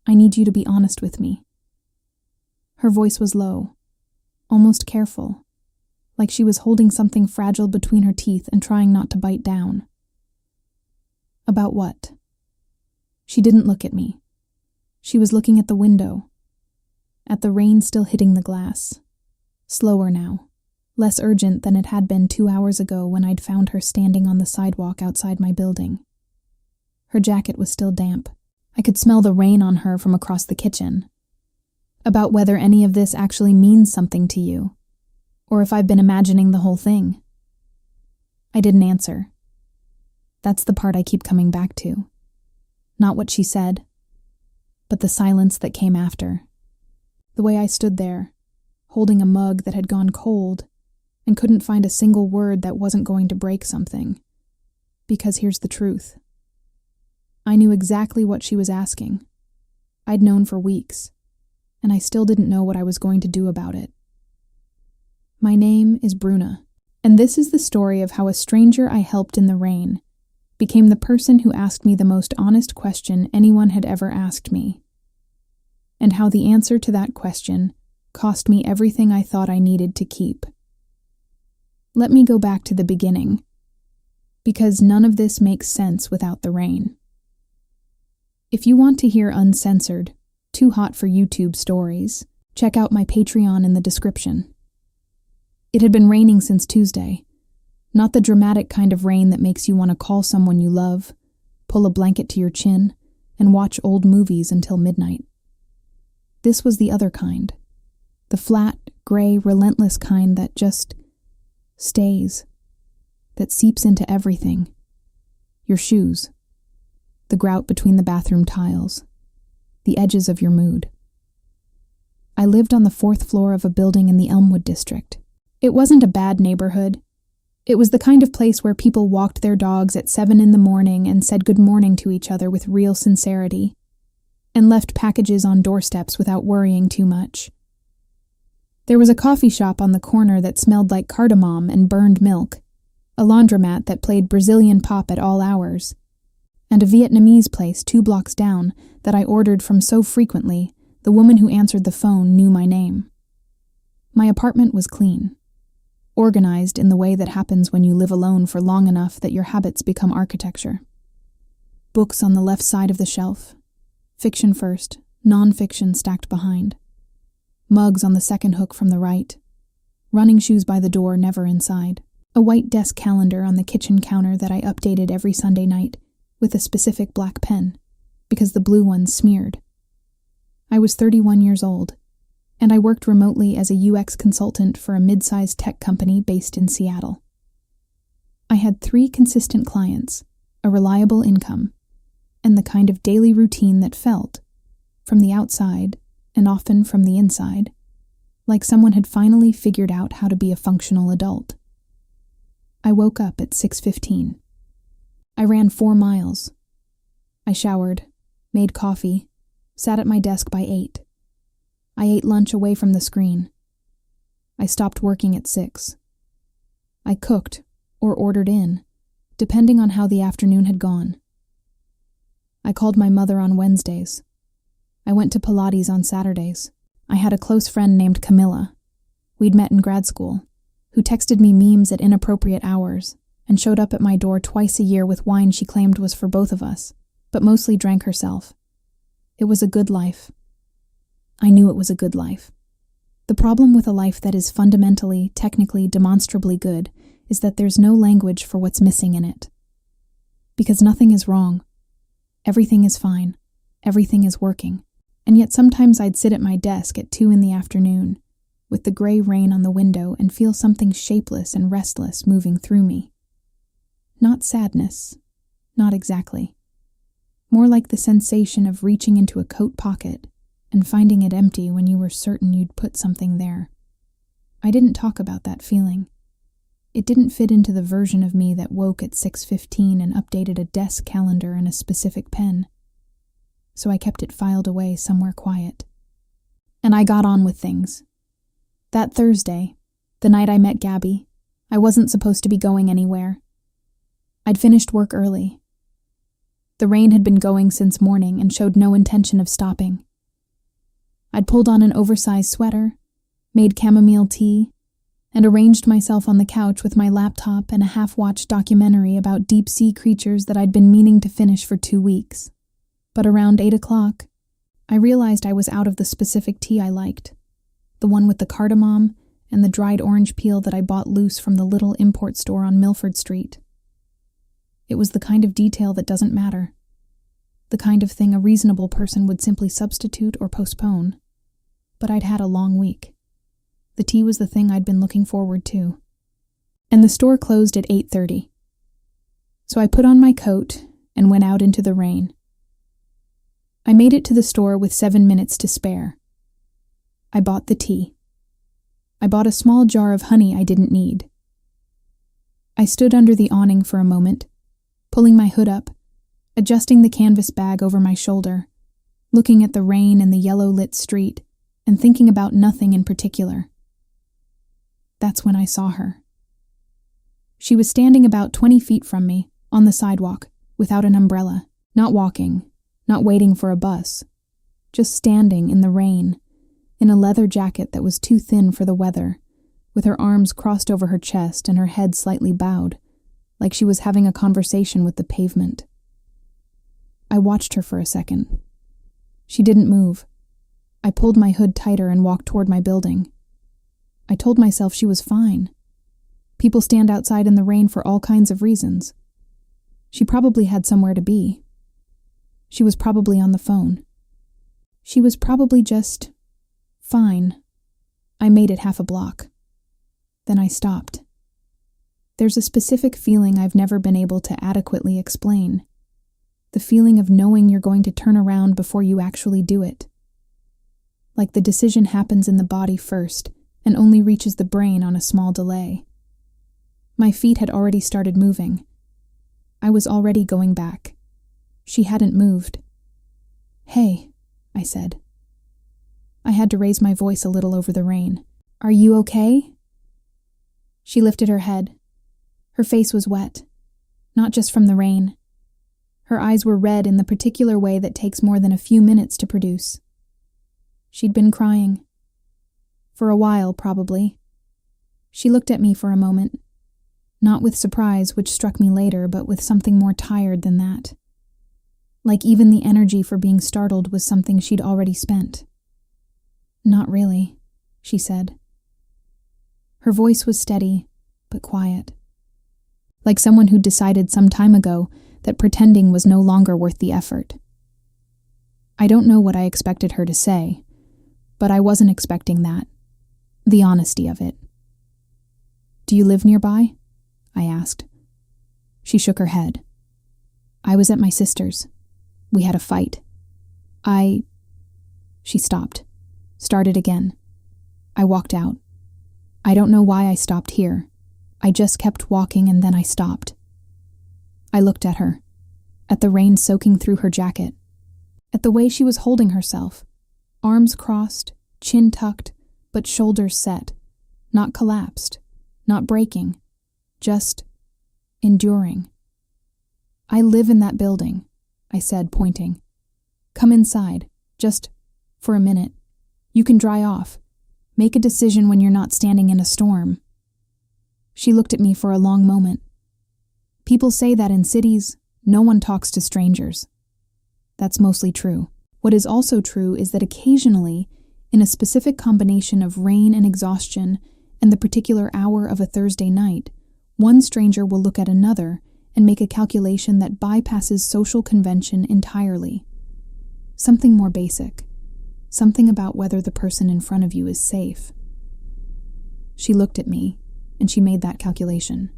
I need you to be honest with me." Her voice was low, almost careful, like she was holding something fragile between her teeth and trying not to bite down. "About what?" She didn't look at me. She was looking at the window, at the rain still hitting the glass. Slower now, less urgent than it had been 2 hours ago when I'd found her standing on the sidewalk outside my building. Her jacket was still damp. I could smell the rain on her from across the kitchen. "About whether any of this actually means something to you, or if I've been imagining the whole thing." I didn't answer. That's the part I keep coming back to. Not what she said, but the silence that came after. The way I stood there, holding a mug that had gone cold, and couldn't find a single word that wasn't going to break something. Because here's the truth. I knew exactly what she was asking. I'd known for weeks, and I still didn't know what I was going to do about it. My name is Bruna, and this is the story of how a stranger I helped in the rain became the person who asked me the most honest question anyone had ever asked me, and how the answer to that question cost me everything I thought I needed to keep. Let me go back to the beginning, because none of this makes sense without the rain. If you want to hear uncensored, too hot for YouTube stories, check out my Patreon in the description. It had been raining since Tuesday, not the dramatic kind of rain that makes you want to call someone you love, pull a blanket to your chin, and watch old movies until midnight. This was the other kind, the flat, gray, relentless kind that just stays, that seeps into everything. Your shoes, the grout between the bathroom tiles, the edges of your mood. I lived on the 4th floor of a building in the Elmwood district. It wasn't a bad neighborhood. It was the kind of place where people walked their dogs at 7 in the morning and said good morning to each other with real sincerity, and left packages on doorsteps without worrying too much. There was a coffee shop on the corner that smelled like cardamom and burned milk, a laundromat that played Brazilian pop at all hours, and a Vietnamese place 2 blocks down that I ordered from so frequently the woman who answered the phone knew my name. My apartment was clean, organized in the way that happens when you live alone for long enough that your habits become architecture. Books on the left side of the shelf, fiction first, non-fiction stacked behind. Mugs on the second hook from the right. Running shoes by the door, never inside. A white desk calendar on the kitchen counter that I updated every Sunday night with a specific black pen, because the blue one smeared. I was 31 years old, and I worked remotely as a UX consultant for a mid-sized tech company based in Seattle. I had 3 consistent clients, a reliable income, and the kind of daily routine that felt, from the outside and often from the inside, like someone had finally figured out how to be a functional adult. I woke up at 6:15. I ran 4 miles. I showered, made coffee, sat at my desk by 8. I ate lunch away from the screen. I stopped working at 6. I cooked, or ordered in, depending on how the afternoon had gone. I called my mother on Wednesdays. I went to Pilates on Saturdays. I had a close friend named Camilla. We'd met in grad school, who texted me memes at inappropriate hours and showed up at my door twice a year with wine she claimed was for both of us, but mostly drank herself. It was a good life. I knew it was a good life. The problem with a life that is fundamentally, technically, demonstrably good is that there's no language for what's missing in it. Because nothing is wrong. Everything is fine. Everything is working. And yet sometimes I'd sit at my desk at 2 in the afternoon, with the gray rain on the window, and feel something shapeless and restless moving through me. Not sadness. Not exactly. More like the sensation of reaching into a coat pocket and finding it empty when you were certain you'd put something there. I didn't talk about that feeling. It didn't fit into the version of me that woke at 6:15 and updated a desk calendar and a specific pen. So I kept it filed away somewhere quiet. And I got on with things. That Thursday, the night I met Gabby, I wasn't supposed to be going anywhere. I'd finished work early. The rain had been going since morning and showed no intention of stopping. I'd pulled on an oversized sweater, made chamomile tea, and arranged myself on the couch with my laptop and a half-watched documentary about deep-sea creatures that I'd been meaning to finish for 2 weeks. But around 8 o'clock, I realized I was out of the specific tea I liked, the one with the cardamom and the dried orange peel that I bought loose from the little import store on Milford Street. It was the kind of detail that doesn't matter, the kind of thing a reasonable person would simply substitute or postpone. But I'd had a long week. The tea was the thing I'd been looking forward to. And the store closed at 8:30. So I put on my coat and went out into the rain. I made it to the store with 7 minutes to spare. I bought the tea. I bought a small jar of honey I didn't need. I stood under the awning for a moment, pulling my hood up, adjusting the canvas bag over my shoulder, looking at the rain and the yellow-lit street, and thinking about nothing in particular. That's when I saw her. She was standing about 20 feet from me, on the sidewalk, without an umbrella, not walking, not waiting for a bus, just standing in the rain, in a leather jacket that was too thin for the weather, with her arms crossed over her chest and her head slightly bowed, like she was having a conversation with the pavement. I watched her for a second. She didn't move. I pulled my hood tighter and walked toward my building. I told myself she was fine. People stand outside in the rain for all kinds of reasons. She probably had somewhere to be. She was probably on the phone. She was probably just fine. I made it half a block. Then I stopped. There's a specific feeling I've never been able to adequately explain. The feeling of knowing you're going to turn around before you actually do it. Like the decision happens in the body first and only reaches the brain on a small delay. My feet had already started moving. I was already going back. She hadn't moved. "Hey," I said. I had to raise my voice a little over the rain. "Are you okay?" She lifted her head. Her face was wet, not just from the rain. Her eyes were red in the particular way that takes more than a few minutes to produce. She'd been crying. For a while, probably. She looked at me for a moment, not with surprise, which struck me later, but with something more tired than that. Like even the energy for being startled was something she'd already spent. "Not really," she said. Her voice was steady, but quiet. Like someone who'd decided some time ago that pretending was no longer worth the effort. I don't know what I expected her to say, but I wasn't expecting that. The honesty of it. "Do you live nearby?" I asked. She shook her head. "I was at my sister's. We had a fight. She stopped. Started again. I walked out. I don't know why I stopped here. I just kept walking and then I stopped. I looked at her, at the rain soaking through her jacket, at the way she was holding herself, arms crossed, chin tucked, but shoulders set, not collapsed, not breaking, just enduring. "I live in that building," I said, pointing. "Come inside, just for a minute. You can dry off. Make a decision when you're not standing in a storm." She looked at me for a long moment. People say that in cities, no one talks to strangers. That's mostly true. What is also true is that occasionally, in a specific combination of rain and exhaustion and the particular hour of a Thursday night, one stranger will look at another and make a calculation that bypasses social convention entirely. Something more basic. Something about whether the person in front of you is safe. She looked at me, and she made that calculation.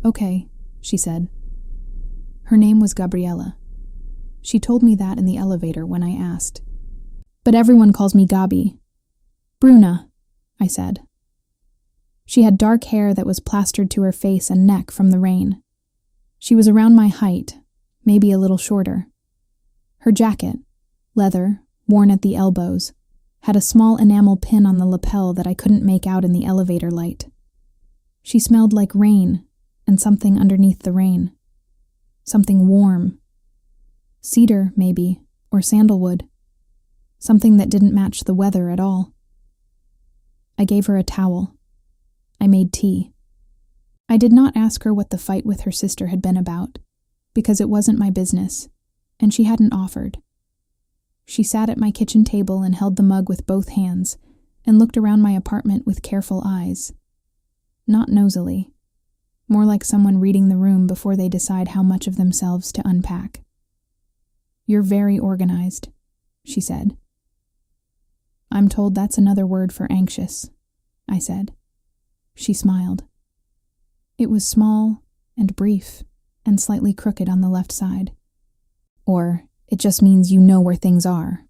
"Okay," she said. Her name was Gabriella. She told me that in the elevator when I asked. "But everyone calls me Gabi." "Bruna," I said. She had dark hair that was plastered to her face and neck from the rain. She was around my height, maybe a little shorter. Her jacket, leather, worn at the elbows, had a small enamel pin on the lapel that I couldn't make out in the elevator light. She smelled like rain and something underneath the rain. Something warm, Cedar, maybe, or sandalwood. Something that didn't match the weather at all. I gave her a towel. I made tea. I did not ask her what the fight with her sister had been about, because it wasn't my business, and she hadn't offered. She sat at my kitchen table and held the mug with both hands and looked around my apartment with careful eyes. Not nosily. More like someone reading the room before they decide how much of themselves to unpack. "You're very organized," she said. "I'm told that's another word for anxious," I said. She smiled. It was small and brief and slightly crooked on the left side. "Or it just means you know where things are."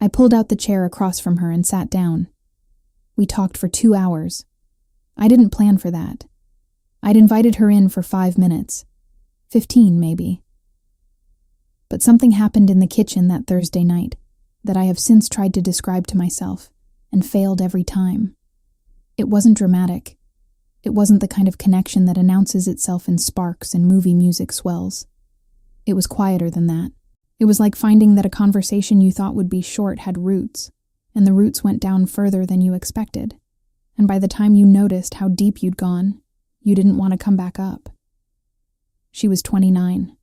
I pulled out the chair across from her and sat down. We talked for 2 hours. I didn't plan for that. I'd invited her in for 5 minutes. 15, maybe. But something happened in the kitchen that Thursday night that I have since tried to describe to myself and failed every time. It wasn't dramatic. It wasn't the kind of connection that announces itself in sparks and movie music swells. It was quieter than that. It was like finding that a conversation you thought would be short had roots, and the roots went down further than you expected, and by the time you noticed how deep you'd gone, you didn't want to come back up. She was 29.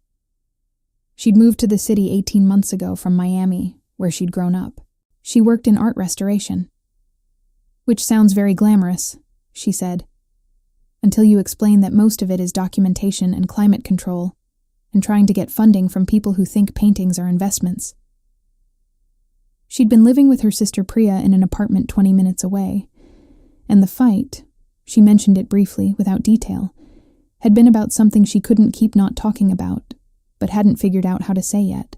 She'd moved to the city 18 months ago from Miami, where she'd grown up. She worked in art restoration. "Which sounds very glamorous," she said, "until you explain that most of it is documentation and climate control, and trying to get funding from people who think paintings are investments." She'd been living with her sister Priya in an apartment 20 minutes away, and the fight, she mentioned it briefly, without detail, had been about something she couldn't keep not talking about, but hadn't figured out how to say yet.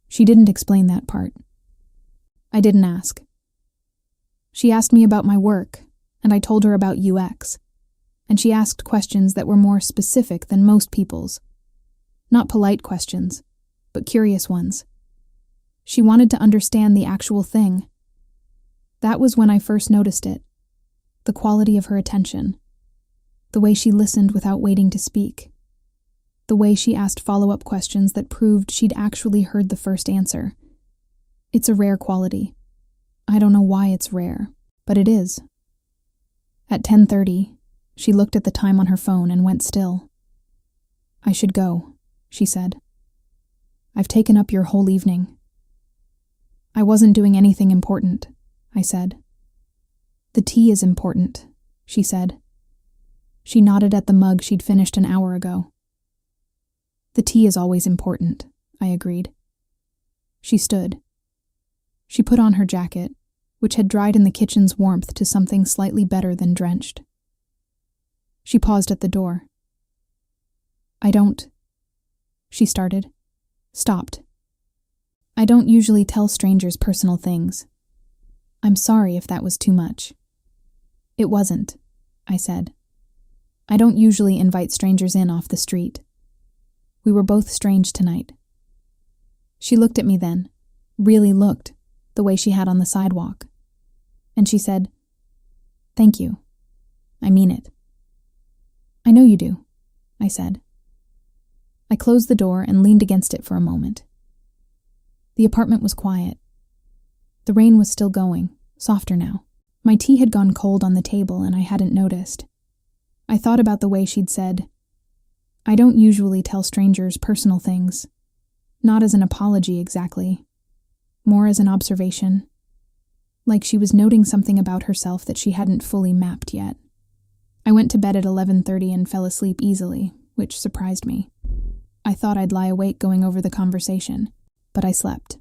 She didn't explain that part. I didn't ask. She asked me about my work, and I told her about UX, and she asked questions that were more specific than most people's. Not polite questions, but curious ones. She wanted to understand the actual thing. That was when I first noticed it. The quality of her attention. The way she listened without waiting to speak. The way she asked follow-up questions that proved she'd actually heard the first answer. It's a rare quality. I don't know why it's rare, but it is. At 10:30, she looked at the time on her phone and went still. "I should go," she said. "I've taken up your whole evening." "I wasn't doing anything important," I said. "The tea is important," she said. She nodded at the mug she'd finished an hour ago. "The tea is always important," I agreed. She stood. She put on her jacket, which had dried in the kitchen's warmth to something slightly better than drenched. She paused at the door. "I don't," she started, stopped. "I don't usually tell strangers personal things. I'm sorry if that was too much." "It wasn't," I said. "I don't usually invite strangers in off the street. We were both strange tonight." She looked at me then, really looked, the way she had on the sidewalk. And she said, "Thank you. I mean it." "I know you do," I said. I closed the door and leaned against it for a moment. The apartment was quiet. The rain was still going, softer now. My tea had gone cold on the table and I hadn't noticed. I thought about the way she'd said, "I don't usually tell strangers personal things." Not as an apology exactly, more as an observation. Like she was noting something about herself that she hadn't fully mapped yet. I went to bed at 11:30 and fell asleep easily, which surprised me. I thought I'd lie awake going over the conversation, but I slept.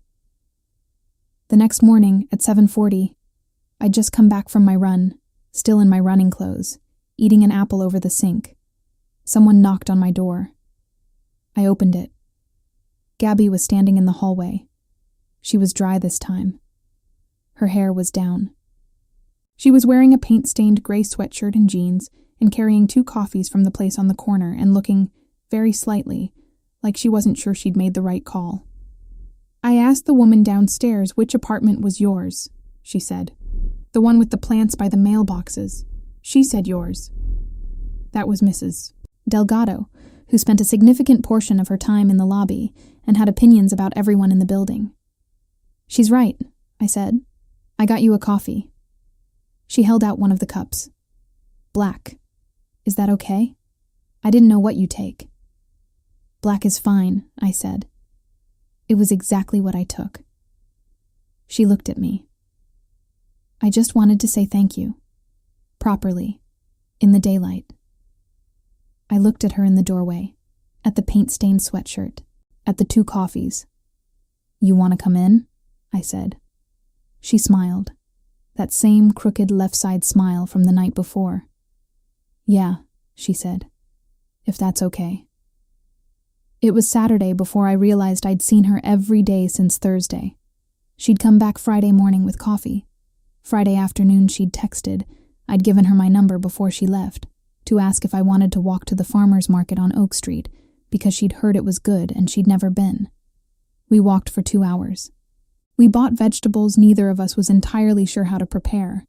The next morning, at 7:40, I'd just come back from my run, still in my running clothes, eating an apple over the sink. Someone knocked on my door. I opened it. Gabby was standing in the hallway. She was dry this time. Her hair was down. She was wearing a paint-stained gray sweatshirt and jeans and carrying 2 coffees from the place on the corner and looking, very slightly, like she wasn't sure she'd made the right call. "I asked the woman downstairs which apartment was yours," she said. "The one with the plants by the mailboxes. She said yours." That was Mrs. Delgado, who spent a significant portion of her time in the lobby and had opinions about everyone in the building. "She's right," I said. "I got you a coffee." She held out one of the cups. "Black. Is that okay? I didn't know what you take." "Black is fine," I said. It was exactly what I took. She looked at me. "I just wanted to say thank you. Properly. In the daylight." I looked at her in the doorway, at the paint-stained sweatshirt, at the 2 coffees. "You want to come in?" I said. She smiled, that same crooked left-side smile from the night before. "Yeah," she said, "if that's okay." It was Saturday before I realized I'd seen her every day since Thursday. She'd come back Friday morning with coffee. Friday afternoon she'd texted. I'd given her my number before she left, to ask if I wanted to walk to the farmer's market on Oak Street, because she'd heard it was good and she'd never been. We walked for 2 hours. We bought vegetables neither of us was entirely sure how to prepare.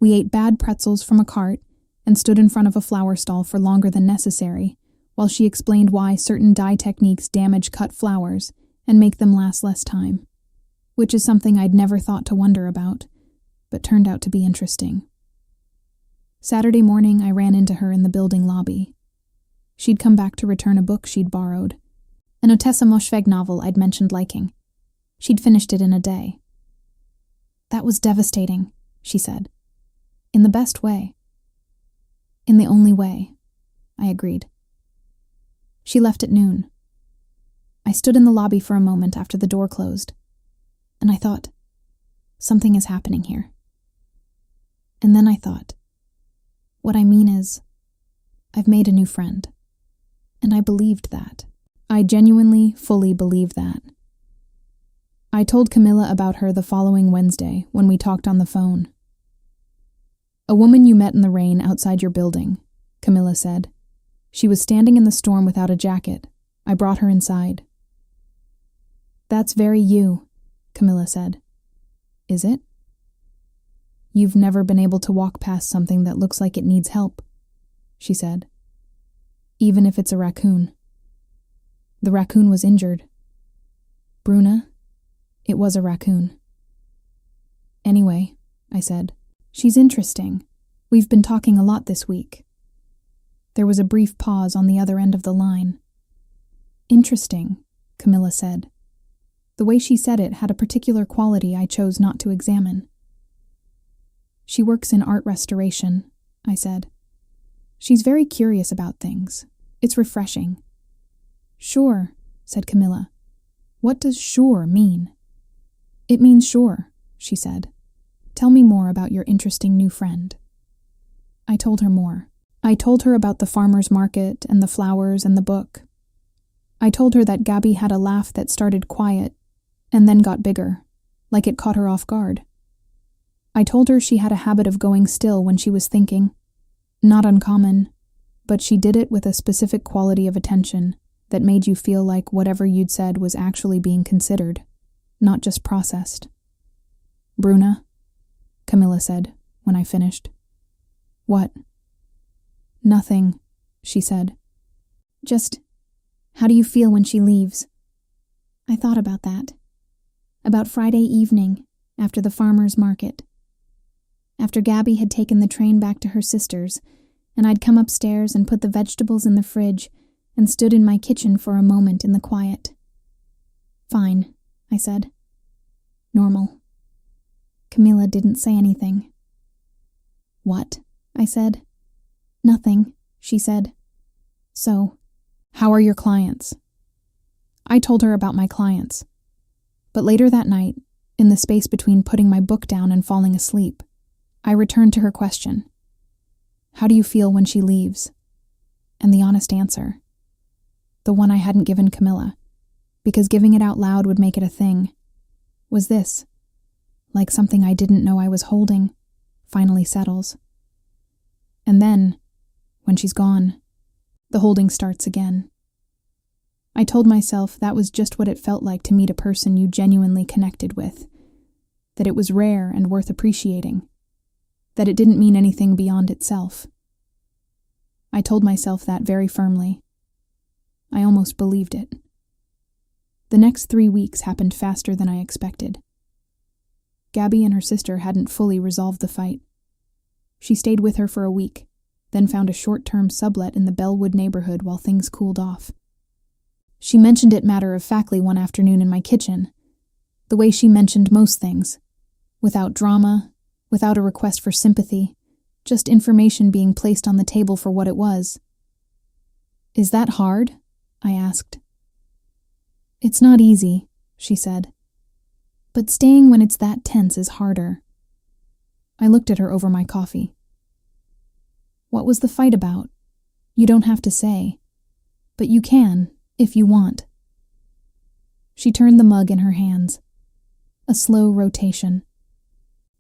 We ate bad pretzels from a cart and stood in front of a flower stall for longer than necessary, while she explained why certain dye techniques damage cut flowers and make them last less time, which is something I'd never thought to wonder about, but turned out to be interesting. Saturday morning, I ran into her in the building lobby. She'd come back to return a book she'd borrowed, an Ottessa Moshfegh novel I'd mentioned liking. She'd finished it in a day. "That was devastating," she said. "In the best way." "In the only way," I agreed. She left at noon. I stood in the lobby for a moment after the door closed, and I thought, something is happening here. And then I thought, what I mean is, I've made a new friend. And I believed that. I genuinely, fully believed that. I told Camilla about her the following Wednesday when we talked on the phone. "A woman you met in the rain outside your building," Camilla said. "She was standing in the storm without a jacket. I brought her inside." "That's very you," Camilla said. "Is it?" "You've never been able to walk past something that looks like it needs help," she said. "Even if it's a raccoon." The raccoon was injured. "Bruna, it was a raccoon." "Anyway," I said, "she's interesting. We've been talking a lot this week." There was a brief pause on the other end of the line. "Interesting," Camilla said. The way she said it had a particular quality I chose not to examine. "She works in art restoration," I said. "She's very curious about things. It's refreshing." "Sure," said Camilla. "What does sure mean?" "It means sure," she said. "Tell me more about your interesting new friend." I told her more. I told her about the farmer's market and the flowers and the book. I told her that Gabby had a laugh that started quiet and then got bigger, like it caught her off guard. I told her she had a habit of going still when she was thinking. Not uncommon, but she did it with a specific quality of attention that made you feel like whatever you'd said was actually being considered, not just processed. "Bruna," Camilla said when I finished. "What?" "Nothing," she said. "Just, how do you feel when she leaves?" I thought about that. About Friday evening, after the farmer's market. After Gabby had taken the train back to her sister's, and I'd come upstairs and put the vegetables in the fridge and stood in my kitchen for a moment in the quiet. "Fine," I said. "Normal." Camilla didn't say anything. "What?" I said. "Nothing," she said. "So, how are your clients?" I told her about my clients. But later that night, in the space between putting my book down and falling asleep, I returned to her question. "How do you feel when she leaves?" And the honest answer, the one I hadn't given Camilla, because giving it out loud would make it a thing, was this, like something I didn't know I was holding, finally settles. And then, when she's gone, the holding starts again. I told myself that was just what it felt like to meet a person you genuinely connected with, that it was rare and worth appreciating, that it didn't mean anything beyond itself. I told myself that very firmly. I almost believed it. The next 3 weeks happened faster than I expected. Gabby and her sister hadn't fully resolved the fight. She stayed with her for a week, then found a short-term sublet in the Bellwood neighborhood while things cooled off. She mentioned it matter-of-factly one afternoon in my kitchen, the way she mentioned most things, without drama, without a request for sympathy, just information being placed on the table for what it was. "Is that hard?" I asked. "It's not easy," she said. "But staying when it's that tense is harder." I looked at her over my coffee. "What was the fight about? You don't have to say. But you can, if you want." She turned the mug in her hands. A slow rotation.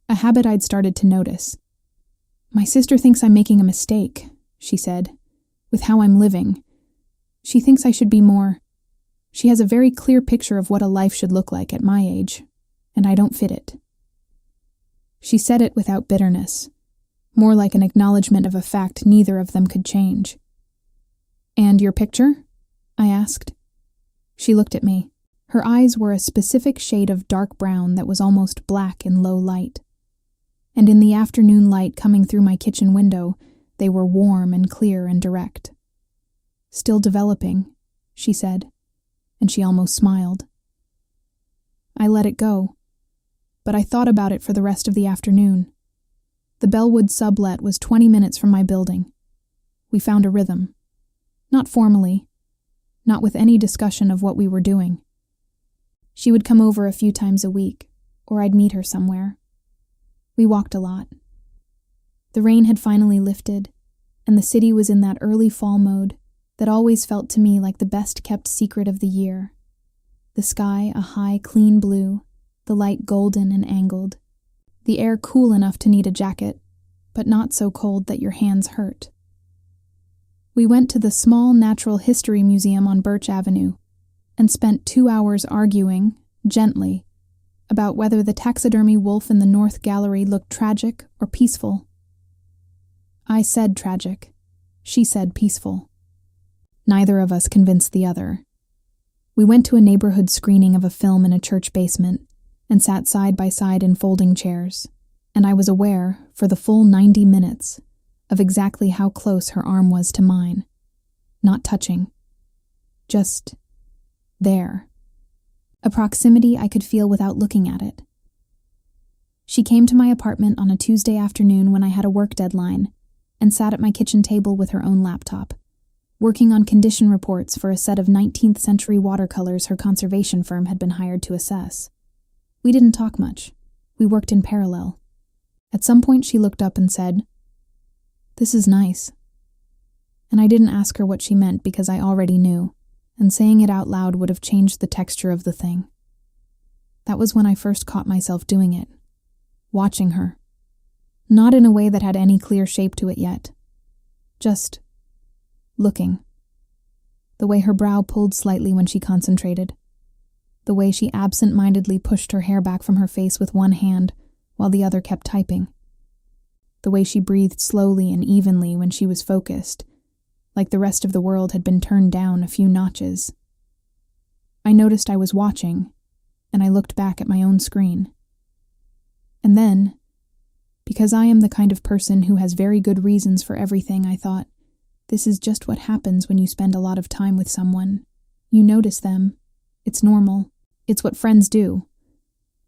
A habit I'd started to notice. "My sister thinks I'm making a mistake," she said, "with how I'm living. She thinks I should be more. She has a very clear picture of what a life should look like at my age, and I don't fit it." She said it without bitterness, more like an acknowledgement of a fact neither of them could change. "And your picture?" I asked. She looked at me. Her eyes were a specific shade of dark brown that was almost black in low light. And in the afternoon light coming through my kitchen window, they were warm and clear and direct. "Still developing," she said, and she almost smiled. I let it go, but I thought about it for the rest of the afternoon. The Bellwood sublet was 20 minutes from my building. We found a rhythm. Not formally, not with any discussion of what we were doing. She would come over a few times a week, or I'd meet her somewhere. We walked a lot. The rain had finally lifted, and the city was in that early fall mode that always felt to me like the best-kept secret of the year. The sky a high, clean blue, the light golden and angled, the air cool enough to need a jacket, but not so cold that your hands hurt. We went to the small Natural History Museum on Birch Avenue and spent 2 hours arguing, gently, about whether the taxidermy wolf in the North Gallery looked tragic or peaceful. I said tragic. She said peaceful. Neither of us convinced the other. We went to a neighborhood screening of a film in a church basement and sat side by side in folding chairs, and I was aware, for the full 90 minutes, of exactly how close her arm was to mine. Not touching. Just there. A proximity I could feel without looking at it. She came to my apartment on a Tuesday afternoon when I had a work deadline and sat at my kitchen table with her own laptop, working on condition reports for a set of 19th century watercolors her conservation firm had been hired to assess. We didn't talk much. We worked in parallel. At some point she looked up and said, "This is nice." And I didn't ask her what she meant because I already knew, and saying it out loud would have changed the texture of the thing. That was when I first caught myself doing it. Watching her. Not in a way that had any clear shape to it yet. Just looking. The way her brow pulled slightly when she concentrated. The way she absent-mindedly pushed her hair back from her face with one hand while the other kept typing. The way she breathed slowly and evenly when she was focused, like the rest of the world had been turned down a few notches. I noticed I was watching, and I looked back at my own screen. And then, because I am the kind of person who has very good reasons for everything, I thought, this is just what happens when you spend a lot of time with someone. You notice them. It's normal. It's what friends do.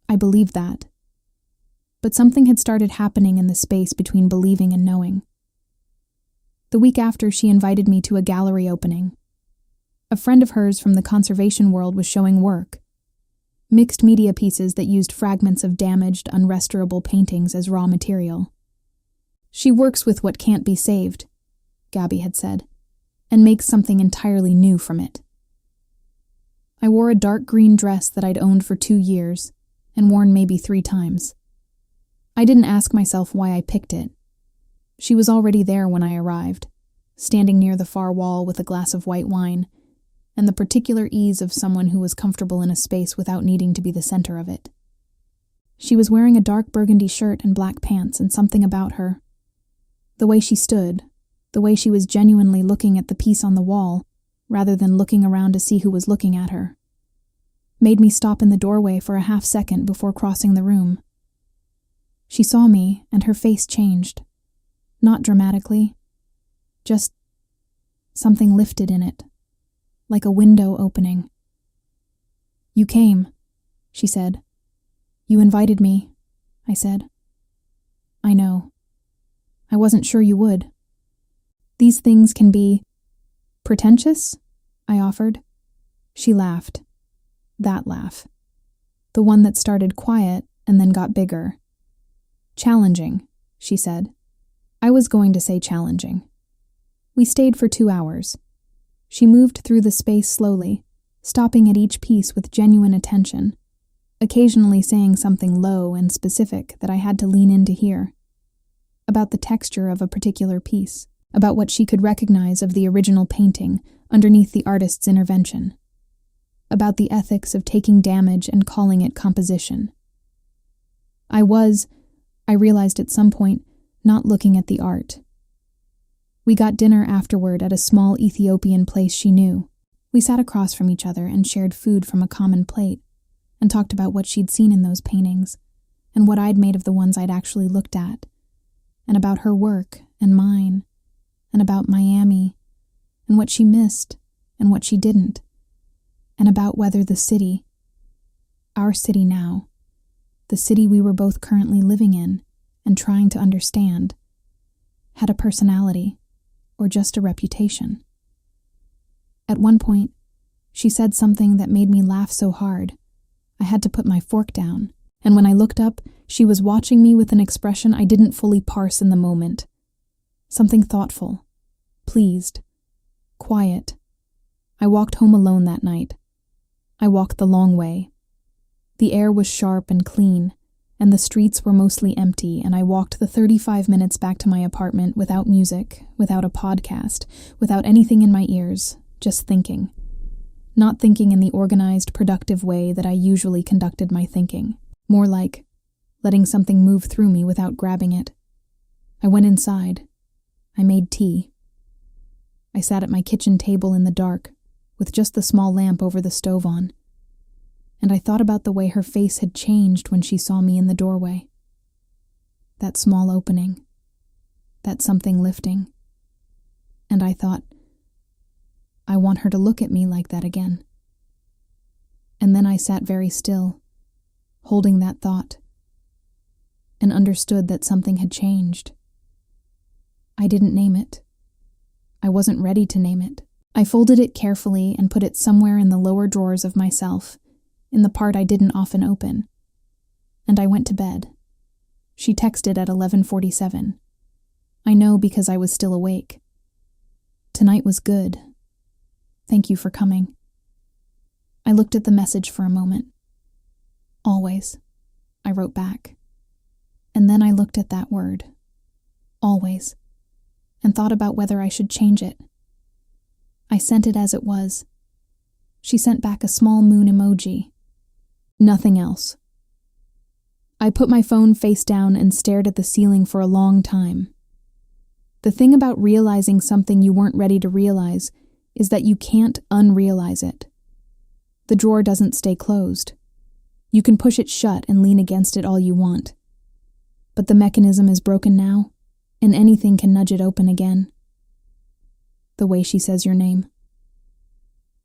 I believed that. But something had started happening in the space between believing and knowing. The week after, she invited me to a gallery opening. A friend of hers from the conservation world was showing work. Mixed media pieces that used fragments of damaged, unrestorable paintings as raw material. She works with what can't be saved, Gabby had said, and makes something entirely new from it. I wore a dark green dress that I'd owned for 2 years, and worn maybe 3 times. I didn't ask myself why I picked it. She was already there when I arrived, standing near the far wall with a glass of white wine, and the particular ease of someone who was comfortable in a space without needing to be the center of it. She was wearing a dark burgundy shirt and black pants, and something about her, the way she stood, the way she was genuinely looking at the piece on the wall, rather than looking around to see who was looking at her. Made me stop in the doorway for a half-second before crossing the room. She saw me, and her face changed. Not dramatically. Just something lifted in it, like a window opening. "You came," she said. "You invited me," I said. "I know. I wasn't sure you would." "These things can be pretentious?" I offered. She laughed. That laugh. The one that started quiet and then got bigger. "Challenging," she said. I was going to say challenging. We stayed for 2 hours. She moved through the space slowly, stopping at each piece with genuine attention, occasionally saying something low and specific that I had to lean in to hear. About the texture of a particular piece, about what she could recognize of the original painting underneath the artist's intervention, about the ethics of taking damage and calling it composition. I realized at some point, not looking at the art. We got dinner afterward at a small Ethiopian place she knew. We sat across from each other and shared food from a common plate, and talked about what she'd seen in those paintings, and what I'd made of the ones I'd actually looked at, and about her work and mine, and about Miami, and what she missed and what she didn't, and about whether the city, our city now, the city we were both currently living in and trying to understand, had a personality or just a reputation. At one point, she said something that made me laugh so hard I had to put my fork down, and when I looked up, she was watching me with an expression I didn't fully parse in the moment. Something thoughtful, pleased, quiet. I walked home alone that night. I walked the long way. The air was sharp and clean, and the streets were mostly empty, and I walked the 35 minutes back to my apartment without music, without a podcast, without anything in my ears, just thinking. Not thinking in the organized, productive way that I usually conducted my thinking. More like letting something move through me without grabbing it. I went inside. I made tea. I sat at my kitchen table in the dark, with just the small lamp over the stove on. And I thought about the way her face had changed when she saw me in the doorway. That small opening. That something lifting. And I thought, I want her to look at me like that again. And then I sat very still, holding that thought, and understood that something had changed. I didn't name it. I wasn't ready to name it. I folded it carefully and put it somewhere in the lower drawers of myself, in the part I didn't often open. And I went to bed. She texted at 11:47. I know because I was still awake. Tonight was good. Thank you for coming. I looked at the message for a moment. Always, I wrote back. And then I looked at that word, always, and thought about whether I should change it. I sent it as it was. She sent back a small moon emoji. Nothing else. I put my phone face down and stared at the ceiling for a long time. The thing about realizing something you weren't ready to realize is that you can't unrealize it. The drawer doesn't stay closed. You can push it shut and lean against it all you want. But the mechanism is broken now, and anything can nudge it open again. The way she says your name.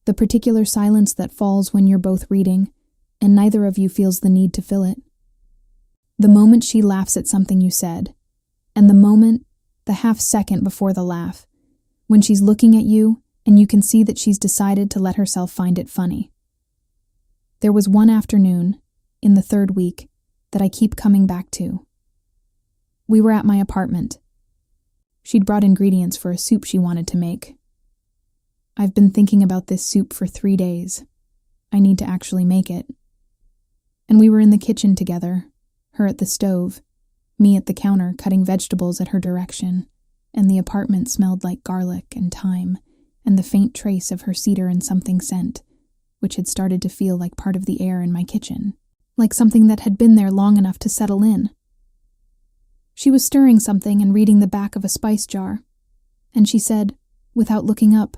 The particular silence that falls when you're both reading, and neither of you feels the need to fill it. The moment she laughs at something you said, and the moment, the half second before the laugh, when she's looking at you and you can see that she's decided to let herself find it funny. There was one afternoon, in the 3rd week, that I keep coming back to. We were at my apartment. She'd brought ingredients for a soup she wanted to make. I've been thinking about this soup for 3 days. I need to actually make it. And we were in the kitchen together, her at the stove, me at the counter cutting vegetables at her direction, and the apartment smelled like garlic and thyme, and the faint trace of her cedar and something scent, which had started to feel like part of the air in my kitchen, like something that had been there long enough to settle in. She was stirring something and reading the back of a spice jar, and she said, without looking up,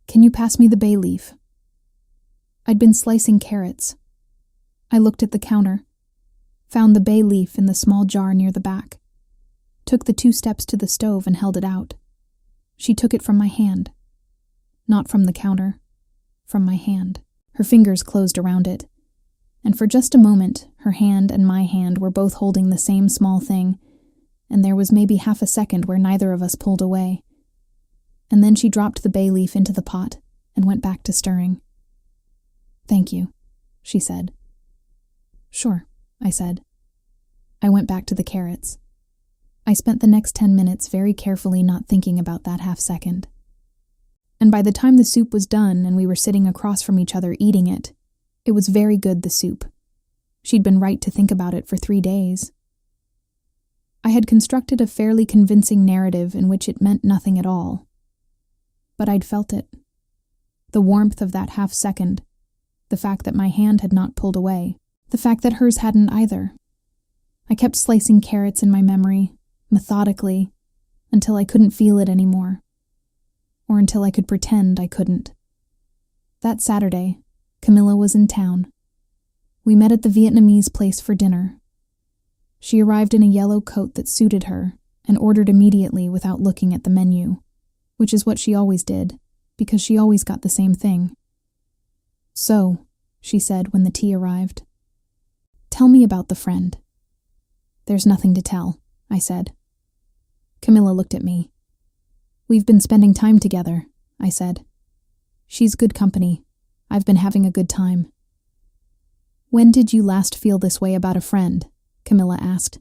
Can you pass me the bay leaf? I'd been slicing carrots. I looked at the counter, found the bay leaf in the small jar near the back, took the 2 steps to the stove and held it out. She took it from my hand. Not from the counter, from my hand. Her fingers closed around it, and for just a moment, her hand and my hand were both holding the same small thing, and there was maybe half a second where neither of us pulled away. And then she dropped the bay leaf into the pot and went back to stirring. "Thank you," she said. "Sure," I said. I went back to the carrots. I spent the next 10 minutes very carefully not thinking about that half second. And by the time the soup was done and we were sitting across from each other eating it, it was very good, the soup. She'd been right to think about it for 3 days. I had constructed a fairly convincing narrative in which it meant nothing at all. But I'd felt it. The warmth of that half second, the fact that my hand had not pulled away, the fact that hers hadn't either. I kept slicing carrots in my memory, methodically, until I couldn't feel it anymore. Or until I could pretend I couldn't. That Saturday, Camilla was in town. We met at the Vietnamese place for dinner. She arrived in a yellow coat that suited her and ordered immediately without looking at the menu, which is what she always did, because she always got the same thing. "So," she said when the tea arrived, "tell me about the friend." "There's nothing to tell," I said. Camilla looked at me. "We've been spending time together," I said. "She's good company. I've been having a good time." "When did you last feel this way about a friend?" Camilla asked.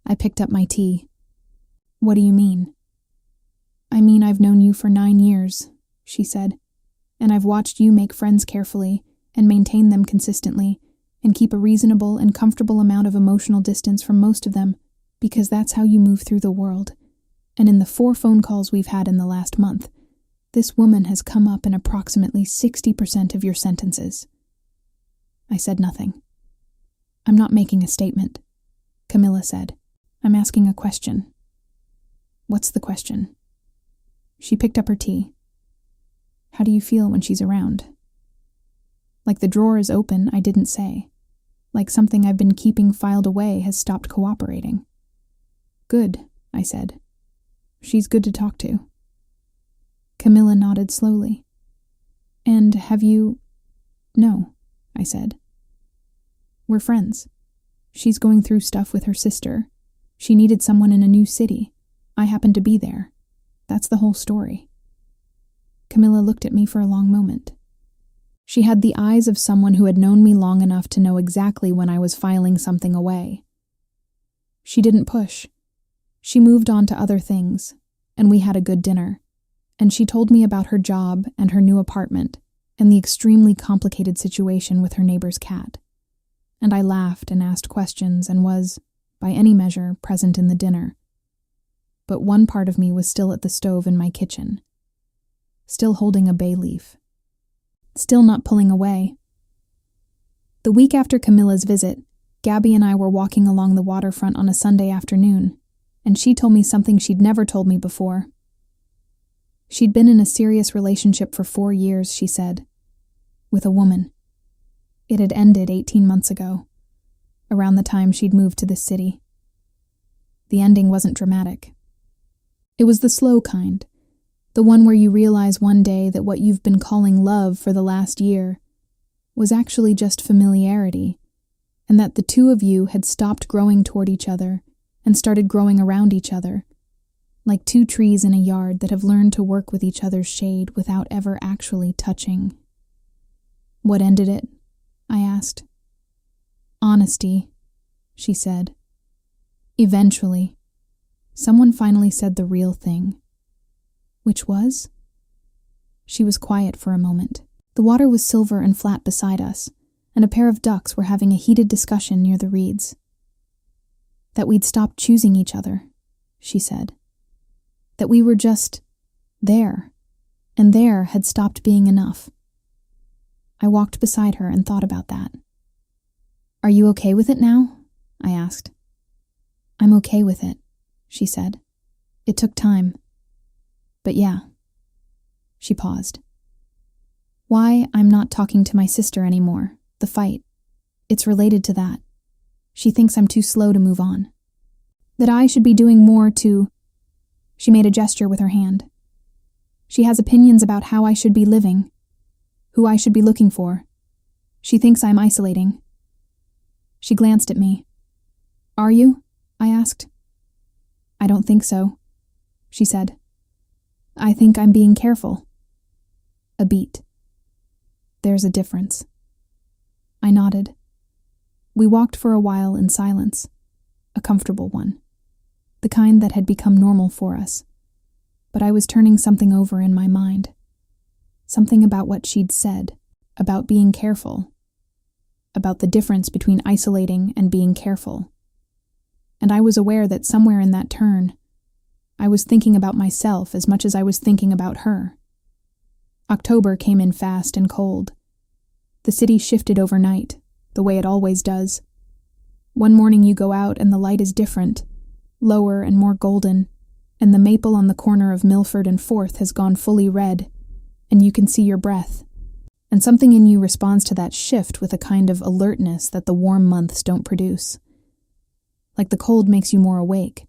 I picked up my tea. "What do you mean?" "I mean I've known you for 9 years," she said, "and I've watched you make friends carefully and maintain them consistently and keep a reasonable and comfortable amount of emotional distance from most of them, because that's how you move through the world. And in the 4 phone calls we've had in the last month, this woman has come up in approximately 60% of your sentences." I said nothing. "I'm not making a statement," Camilla said. "I'm asking a question." "What's the question?" She picked up her tea. "How do you feel when she's around?" "Like the drawer is open," I didn't say. "Like something I've been keeping filed away has stopped cooperating." "Good," I said. "She's good to talk to." Camilla nodded slowly. "And have you—" "No," I said. "We're friends. She's going through stuff with her sister. She needed someone in a new city. I happened to be there. That's the whole story." Camilla looked at me for a long moment. She had the eyes of someone who had known me long enough to know exactly when I was filing something away. She didn't push. She moved on to other things, and we had a good dinner, and she told me about her job and her new apartment and the extremely complicated situation with her neighbor's cat. And I laughed and asked questions and was, by any measure, present in the dinner. But one part of me was still at the stove in my kitchen, still holding a bay leaf, still not pulling away. The week after Camilla's visit, Gabby and I were walking along the waterfront on a Sunday afternoon, and she told me something she'd never told me before. She'd been in a serious relationship for 4 years, she said, with a woman. It had ended 18 months ago, around the time she'd moved to this city. The ending wasn't dramatic. It was the slow kind, the one where you realize one day that what you've been calling love for the last year was actually just familiarity, and that the two of you had stopped growing toward each other and started growing around each other, like 2 trees in a yard that have learned to work with each other's shade without ever actually touching. "What ended it?" I asked. "Honesty," she said. "Eventually, someone finally said the real thing." "Which was?" She was quiet for a moment. The water was silver and flat beside us, and a pair of ducks were having a heated discussion near the reeds. "That we'd stopped choosing each other," she said. "That we were just there, and there had stopped being enough." I walked beside her and thought about that. "Are you okay with it now?" I asked. "I'm okay with it," she said. "It took time. But yeah." She paused. Why I'm not talking to my sister anymore, the fight. It's related to that. She thinks I'm too slow to move on. That I should be doing more to... She made a gesture with her hand. She has opinions about how I should be living, who I should be looking for. She thinks I'm isolating. She glanced at me. Are you? I asked. I don't think so, she said. I think I'm being careful. A beat. There's a difference. I nodded. We walked for a while in silence, a comfortable one, the kind that had become normal for us. But I was turning something over in my mind. Something about what she'd said, about being careful, about the difference between isolating and being careful. And I was aware that somewhere in that turn, I was thinking about myself as much as I was thinking about her. October came in fast and cold. The city shifted overnight, the way it always does. One morning you go out and the light is different, lower and more golden, and the maple on the corner of Milford and 4th has gone fully red, and you can see your breath, and something in you responds to that shift with a kind of alertness that the warm months don't produce. Like the cold makes you more awake.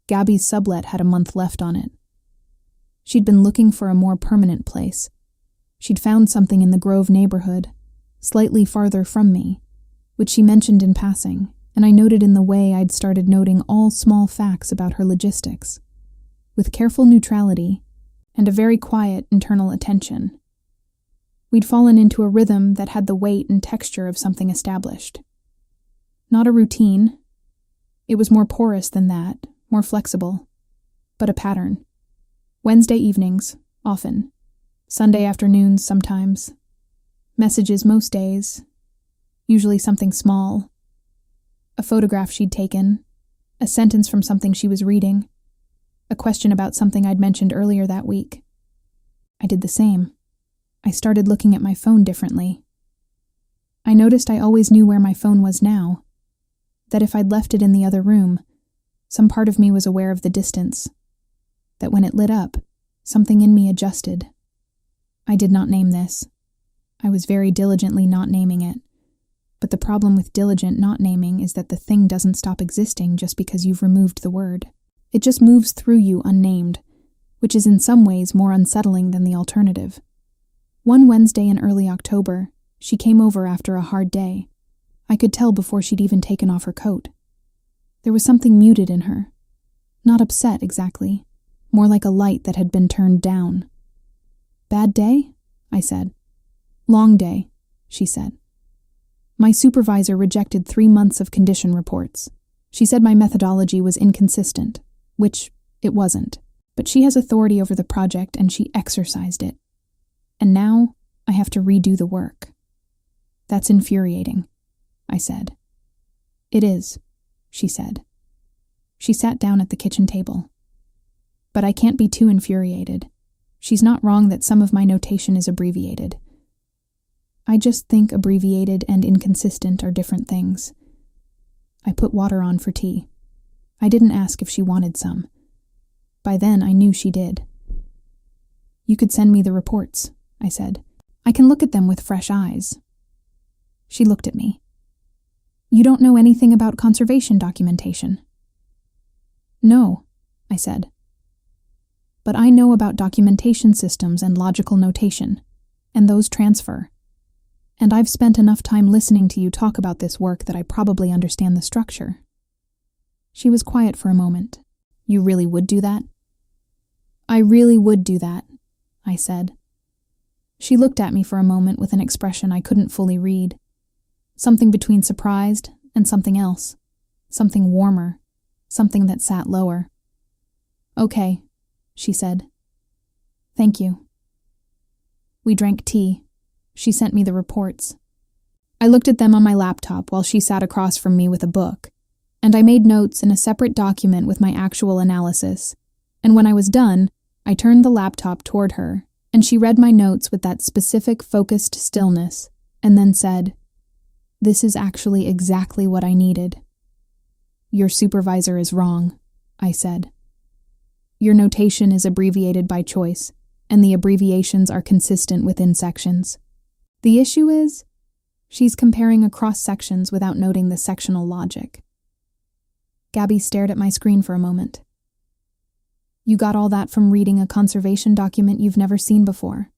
Gabby's sublet had a month left on it. She'd been looking for a more permanent place. She'd found something in the Grove neighborhood, slightly farther from me, which she mentioned in passing, and I noted in the way I'd started noting all small facts about her logistics, with careful neutrality and a very quiet internal attention. We'd fallen into a rhythm that had the weight and texture of something established. Not a routine. It was more porous than that, more flexible, but a pattern. Wednesday evenings, often. Sunday afternoons, sometimes. Messages most days, usually something small. A photograph she'd taken, a sentence from something she was reading, a question about something I'd mentioned earlier that week. I did the same. I started looking at my phone differently. I noticed I always knew where my phone was now, that if I'd left it in the other room, some part of me was aware of the distance, that when it lit up, something in me adjusted. I did not name this. I was very diligently not naming it. But the problem with diligent not naming is that the thing doesn't stop existing just because you've removed the word. It just moves through you unnamed, which is in some ways more unsettling than the alternative. One Wednesday in early October, she came over after a hard day. I could tell before she'd even taken off her coat. There was something muted in her. Not upset, exactly. More like a light that had been turned down. Bad day? I said. Long day, she said. My supervisor rejected 3 months of condition reports. She said my methodology was inconsistent, which it wasn't. But she has authority over the project and she exercised it. And now I have to redo the work. That's infuriating, I said. It is, she said. She sat down at the kitchen table. But I can't be too infuriated. She's not wrong that some of my notation is abbreviated. I just think abbreviated and inconsistent are different things. I put water on for tea. I didn't ask if she wanted some. By then, I knew she did. You could send me the reports, I said. I can look at them with fresh eyes. She looked at me. You don't know anything about conservation documentation? No, I said. But I know about documentation systems and logical notation, and those transfer. And I've spent enough time listening to you talk about this work that I probably understand the structure. She was quiet for a moment. You really would do that? I really would do that, I said. She looked at me for a moment with an expression I couldn't fully read. Something between surprised and something else. Something warmer. Something that sat lower. Okay, she said. Thank you. We drank tea. She sent me the reports. I looked at them on my laptop while she sat across from me with a book, and I made notes in a separate document with my actual analysis. And when I was done, I turned the laptop toward her, and she read my notes with that specific focused stillness, and then said, "This is actually exactly what I needed." "Your supervisor is wrong," I said. "Your notation is abbreviated by choice. and the abbreviations are consistent within sections. The issue is, she's comparing across sections without noting the sectional logic. Gabby stared at my screen for a moment. You got all that from reading a conservation document you've never seen before.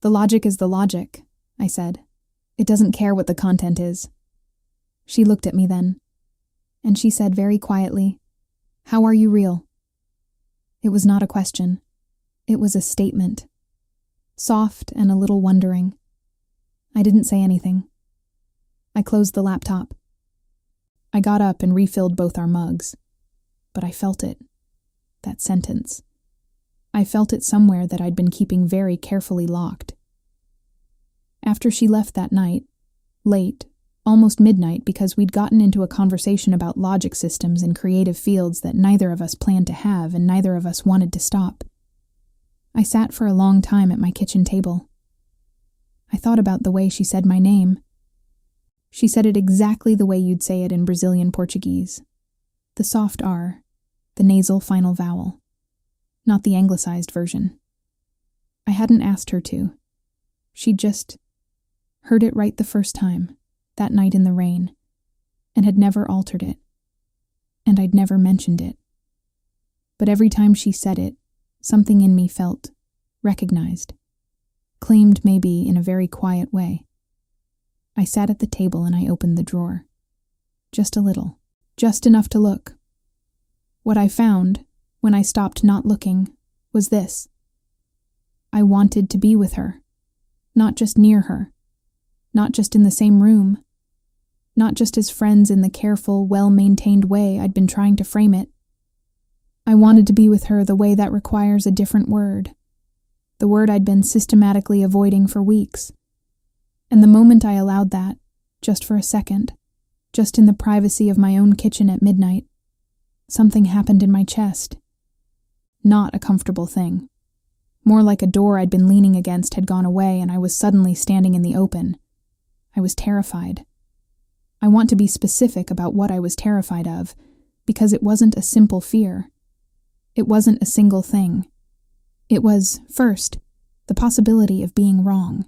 The logic is the logic, I said. It doesn't care what the content is. She looked at me then, and she said very quietly, "How are you real?" It was not a question. It was a statement. Soft and a little wondering. I didn't say anything. I closed the laptop. I got up and refilled both our mugs. But I felt it. That sentence. I felt it somewhere that I'd been keeping very carefully locked. After she left that night, late, almost midnight, because we'd gotten into a conversation about logic systems in creative fields that neither of us planned to have and neither of us wanted to stop, I sat for a long time at my kitchen table. I thought about the way she said my name. She said it exactly the way you'd say it in Brazilian Portuguese. The soft R, the nasal final vowel, not the anglicized version. I hadn't asked her to. She'd just heard it right the first time, that night in the rain, and had never altered it. And I'd never mentioned it. But every time she said it, something in me felt recognized, claimed maybe in a very quiet way. I sat at the table and I opened the drawer. Just a little, just enough to look. What I found, when I stopped not looking, was this. I wanted to be with her, not just near her, not just in the same room, not just as friends in the careful, well-maintained way I'd been trying to frame it. I wanted to be with her the way that requires a different word, the word I'd been systematically avoiding for weeks. And the moment I allowed that, just for a second, just in the privacy of my own kitchen at midnight, something happened in my chest. Not a comfortable thing. More like a door I'd been leaning against had gone away and I was suddenly standing in the open. I was terrified. I want to be specific about what I was terrified of, because it wasn't a simple fear. It wasn't a single thing. It was, first, the possibility of being wrong,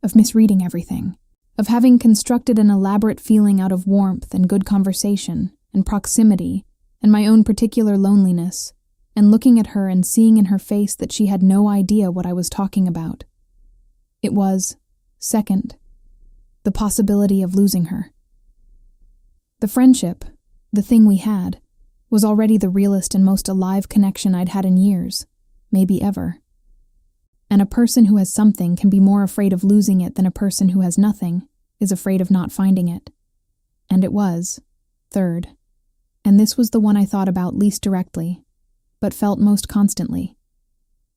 of misreading everything, of having constructed an elaborate feeling out of warmth and good conversation and proximity and my own particular loneliness, and looking at her and seeing in her face that she had no idea what I was talking about. It was, second, the possibility of losing her. The friendship, the thing we had, was already the realest and most alive connection I'd had in years, maybe ever. And a person who has something can be more afraid of losing it than a person who has nothing is afraid of not finding it. And it was, third, and this was the one I thought about least directly, but felt most constantly.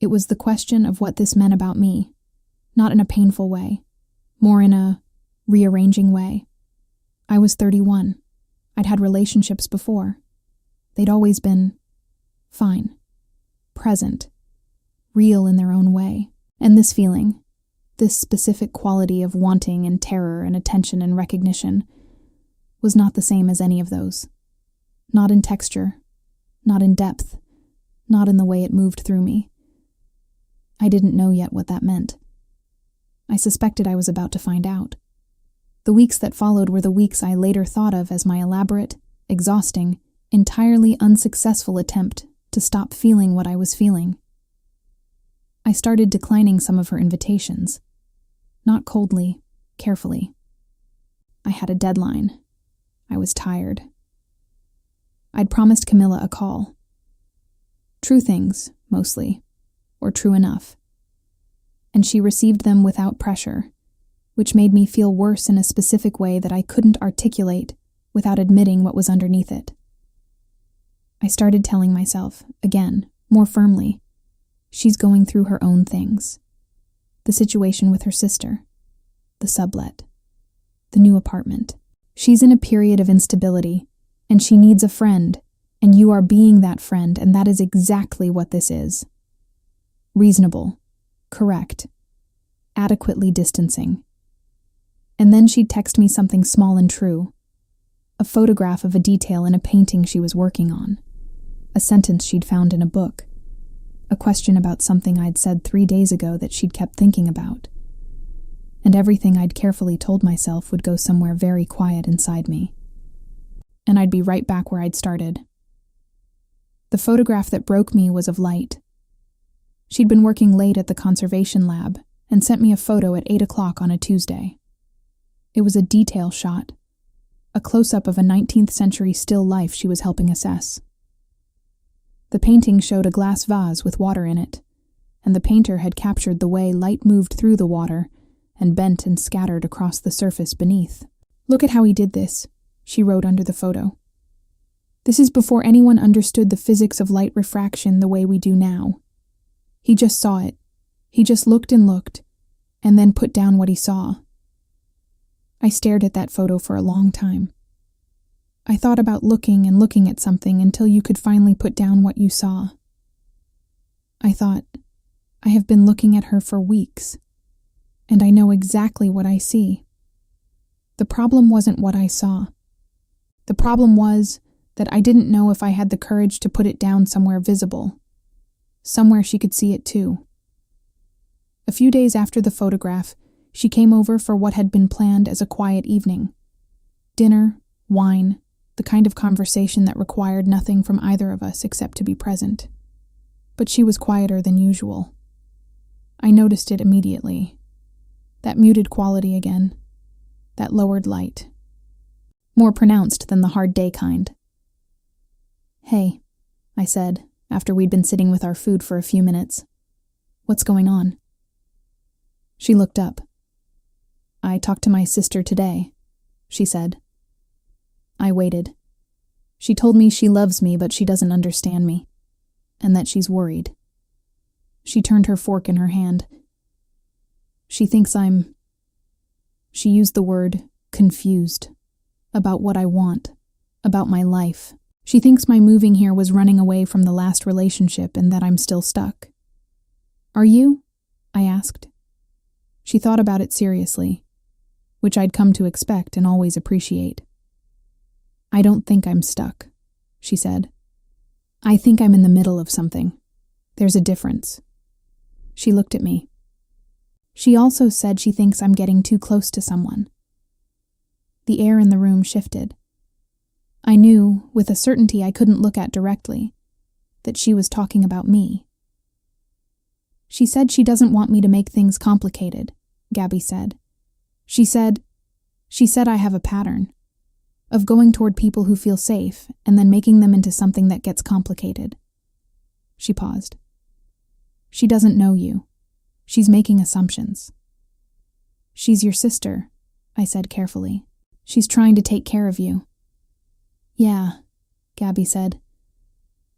It was the question of what this meant about me, not in a painful way, more in a rearranging way. I was 31. I'd had relationships before. They'd always been fine, present, real in their own way. And this feeling, this specific quality of wanting and terror and attention and recognition, was not the same as any of those. Not in texture, not in depth, not in the way it moved through me. I didn't know yet what that meant. I suspected I was about to find out. The weeks that followed were the weeks I later thought of as my elaborate, exhausting, entirely unsuccessful attempt to stop feeling what I was feeling. I started declining some of her invitations. Not coldly, carefully. I had a deadline. I was tired. I'd promised Camilla a call. True things, mostly, or true enough. And she received them without pressure, which made me feel worse in a specific way that I couldn't articulate without admitting what was underneath it. I started telling myself, again, more firmly, she's going through her own things. The situation with her sister, the sublet, the new apartment. She's in a period of instability, and she needs a friend, and you are being that friend, and that is exactly what this is. Reasonable, correct, adequately distancing. And then she'd text me something small and true, a photograph of a detail in a painting she was working on, a sentence she'd found in a book, a a question about something I'd said 3 days ago that she'd kept thinking about. And everything I'd carefully told myself would go somewhere very quiet inside me. And I'd be right back where I'd started. The photograph that broke me was of Light. She'd been working late at the conservation lab and sent me a photo at 8 o'clock on a Tuesday. It was a detail shot, a close-up of a 19th century still life she was helping assess. The painting showed a glass vase with water in it, and the painter had captured the way light moved through the water and bent and scattered across the surface beneath. "Look at how he did this," she wrote under the photo. "This is before anyone understood the physics of light refraction the way we do now. He just saw it. He just looked, and then put down what he saw." I stared at that photo for a long time. I thought about looking at something until you could finally put down what you saw. I thought, I have been looking at her for weeks, and I know exactly what I see. The problem wasn't what I saw. The problem was that I didn't know if I had the courage to put it down somewhere visible, somewhere she could see it too. A few days after the photograph, she came over for what had been planned as a quiet evening. Dinner, wine, the kind of conversation that required nothing from either of us except to be present. But she was quieter than usual. I noticed it immediately. That muted quality again. That lowered light. More pronounced than the hard day kind. "Hey," I said, after we'd been sitting with our food for a few minutes. "What's going on?" She looked up. "I talked to my sister today," she said. I waited. She told me she loves me, but she doesn't understand me, and that she's worried. She turned her fork in her hand. She thinks she used the word confused, about what I want, about my life. She thinks my moving here was running away from the last relationship and that I'm still stuck. "Are you?" I asked. She thought about it seriously, which I'd come to expect and always appreciate. "I don't think I'm stuck," she said. "I think I'm in the middle of something. There's a difference." She looked at me. She also said she thinks I'm getting too close to someone. The air in the room shifted. I knew, with a certainty I couldn't look at directly, that she was talking about me. "She said she doesn't want me to make things complicated," Gabby said. She said I have a pattern of going toward people who feel safe and then making them into something that gets complicated. She paused. "She doesn't know you. She's making assumptions." "She's your sister," I said carefully. "She's trying to take care of you." "Yeah," Gabby said.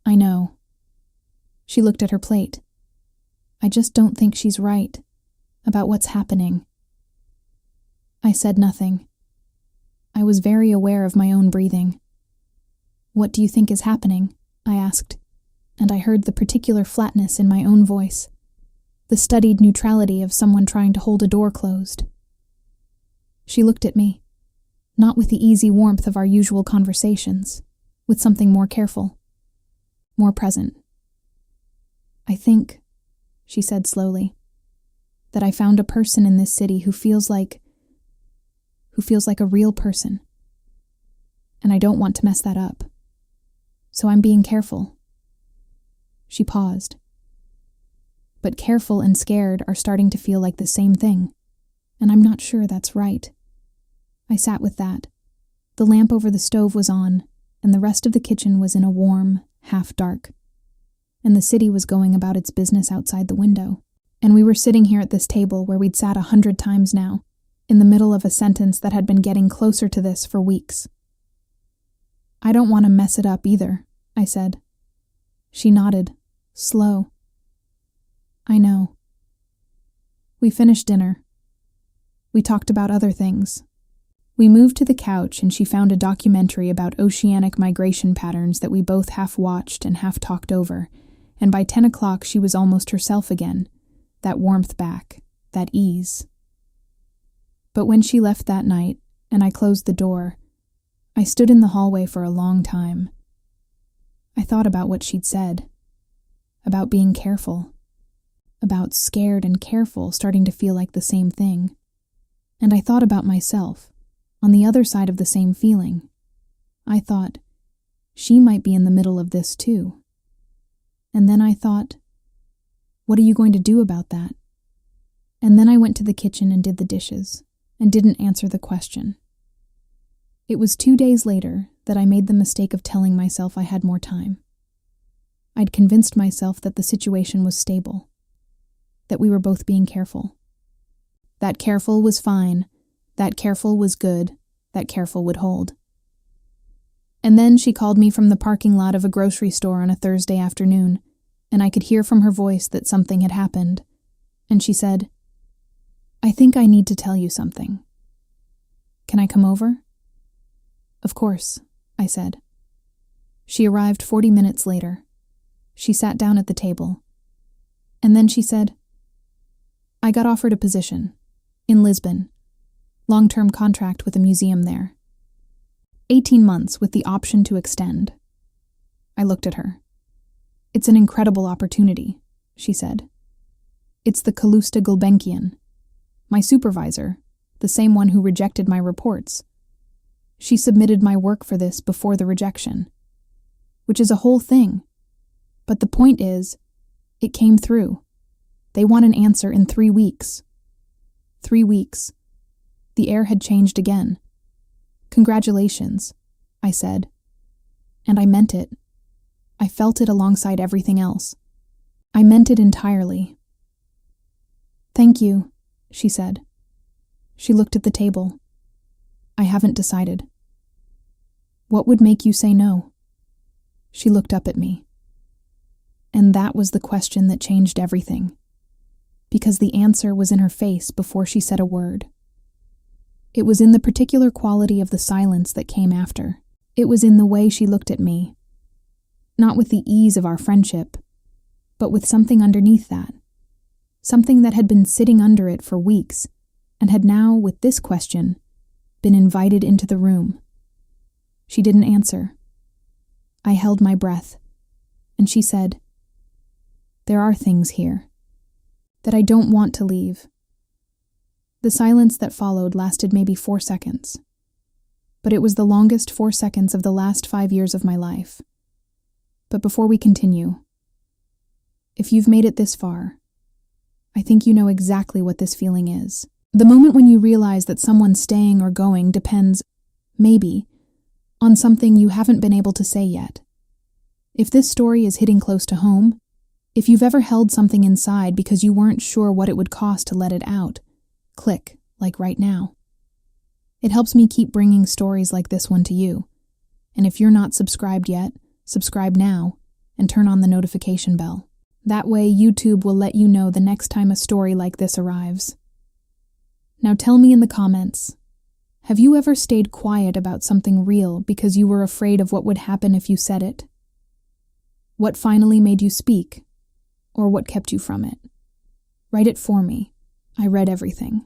"I know." She looked at her plate. "I just don't think she's right about what's happening." I said nothing. I was very aware of my own breathing. "What do you think is happening?" I asked, and I heard the particular flatness in my own voice, the studied neutrality of someone trying to hold a door closed. She looked at me, not with the easy warmth of our usual conversations, with something more careful, more present. "I think," she said slowly, "that I found a person in this city who feels like a real person. And I don't want to mess that up. So I'm being careful." She paused. But careful and scared are starting to feel like the same thing, and I'm not sure that's right. I sat with that. The lamp over the stove was on, and the rest of the kitchen was in a warm, half-dark. And the city was going about its business outside the window. And we were sitting here at this table where we'd sat 100 times now, in the middle of a sentence that had been getting closer to this for weeks. "I don't want to mess it up either," I said. She nodded, slow. "I know." We finished dinner. We talked about other things. We moved to the couch and she found a documentary about oceanic migration patterns that we both half watched and half talked over, and by 10 o'clock she was almost herself again, that warmth back, that ease. But when she left that night, and I closed the door, I stood in the hallway for a long time. I thought about what she'd said, about being careful, about scared and careful starting to feel like the same thing. And I thought about myself, on the other side of the same feeling. I thought, she might be in the middle of this too. And then I thought, what are you going to do about that? And then I went to the kitchen and did the dishes, and didn't answer the question. It was 2 days later that I made the mistake of telling myself I had more time. I'd convinced myself that the situation was stable, that we were both being careful. That careful was fine, that careful was good, that careful would hold. And then she called me from the parking lot of a grocery store on a Thursday afternoon, and I could hear from her voice that something had happened. And she said, "I think I need to tell you something. Can I come over?" "Of course," I said. She arrived 40 minutes later. She sat down at the table. And then she said, "I got offered a position. In Lisbon. Long-term contract with a museum there. 18 months with the option to extend." I looked at her. "It's an incredible opportunity," she said. "It's the Calouste Gulbenkian. My supervisor, the same one who rejected my reports. She submitted my work for this before the rejection. Which is a whole thing. But the point is, it came through. They want an answer in 3 weeks. 3 weeks. The air had changed again. "Congratulations," I said. And I meant it. I felt it alongside everything else. I meant it entirely. "Thank you," she said. She looked at the table. "I haven't decided." "What would make you say no?" She looked up at me. And that was the question that changed everything. Because the answer was in her face before she said a word. It was in the particular quality of the silence that came after. It was in the way she looked at me. Not with the ease of our friendship, but with something underneath that. Something that had been sitting under it for weeks, and had now, with this question, been invited into the room. She didn't answer. I held my breath, and she said, "There are things here that I don't want to leave." The silence that followed lasted maybe 4 seconds, but it was the longest 4 seconds of the last 5 years of my life. But before we continue, if you've made it this far, I think you know exactly what this feeling is. The moment when you realize that someone staying or going depends, maybe, on something you haven't been able to say yet. If this story is hitting close to home, if you've ever held something inside because you weren't sure what it would cost to let it out, click, like right now. It helps me keep bringing stories like this one to you. And if you're not subscribed yet, subscribe now and turn on the notification bell. That way YouTube will let you know the next time a story like this arrives. Now tell me in the comments, have you ever stayed quiet about something real because you were afraid of what would happen if you said it? What finally made you speak? Or what kept you from it? Write it for me. I read everything.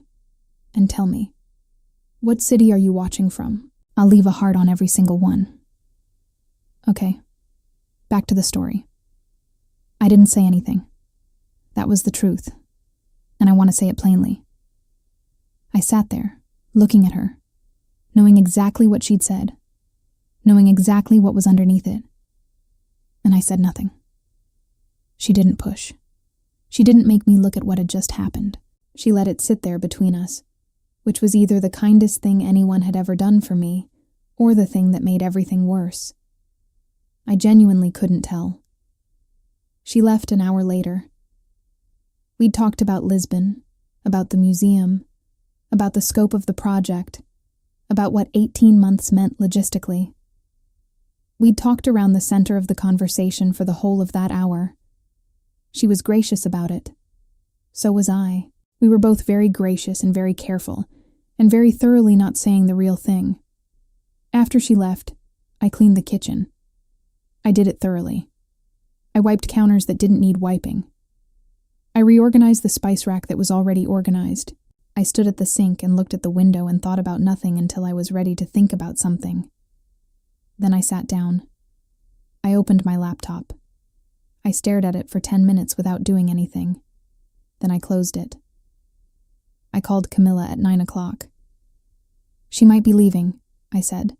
And tell me, what city are you watching from? I'll leave a heart on every single one. Okay, back to the story. I didn't say anything. That was the truth. And I want to say it plainly. I sat there, looking at her, knowing exactly what she'd said, knowing exactly what was underneath it. And I said nothing. She didn't push. She didn't make me look at what had just happened. She let it sit there between us, which was either the kindest thing anyone had ever done for me, or the thing that made everything worse. I genuinely couldn't tell. She left an hour later. We'd talked about Lisbon, about the museum, about the scope of the project, about what 18 months meant logistically. We'd talked around the center of the conversation for the whole of that hour. She was gracious about it. So was I. We were both very gracious and very careful, and very thoroughly not saying the real thing. After she left, I cleaned the kitchen. I did it thoroughly. I wiped counters that didn't need wiping. I reorganized the spice rack that was already organized. I stood at the sink and looked at the window and thought about nothing until I was ready to think about something. Then I sat down. I opened my laptop. I stared at it for 10 minutes without doing anything. Then I closed it. I called Camilla at 9 o'clock. She might be leaving, I said.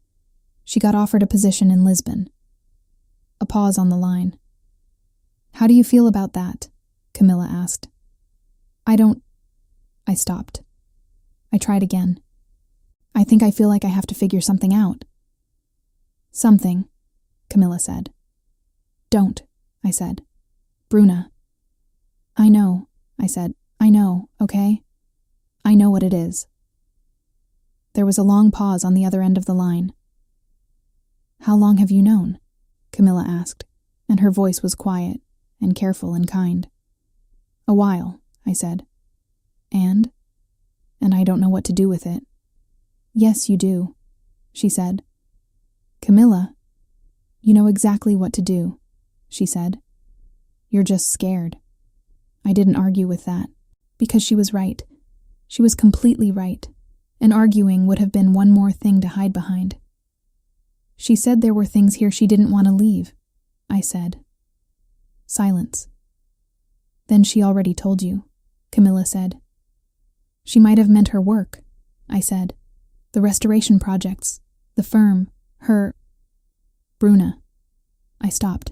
She got offered a position in Lisbon. A pause on the line. How do you feel about that? Camilla asked. I stopped. I tried again. I think I feel like I have to figure something out. Something, Camilla said. Don't, I said. Bruna. I know, I said. I know, okay? I know what it is. There was a long pause on the other end of the line. How long have you known? Camilla asked, and her voice was quiet and careful and kind. A while, I said. And I don't know what to do with it. Yes, you do, she said. Camilla, you know exactly what to do, she said. You're just scared. I didn't argue with that, because she was right. She was completely right, and arguing would have been one more thing to hide behind. She said there were things here she didn't want to leave, I said. Silence. Then she already told you, Camilla said. She might have meant her work, I said. The restoration projects, the firm, her... Bruna. I stopped.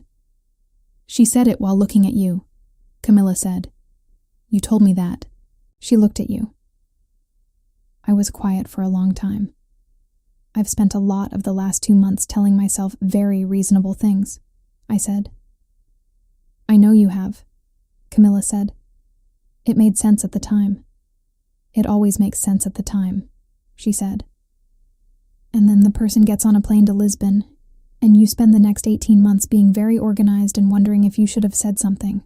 She said it while looking at you, Camilla said. You told me that. She looked at you. I was quiet for a long time. I've spent a lot of the last 2 months telling myself very reasonable things, I said. I know you have, Camilla said. It made sense at the time. It always makes sense at the time, she said. And then the person gets on a plane to Lisbon, and you spend the next 18 months being very organized and wondering if you should have said something.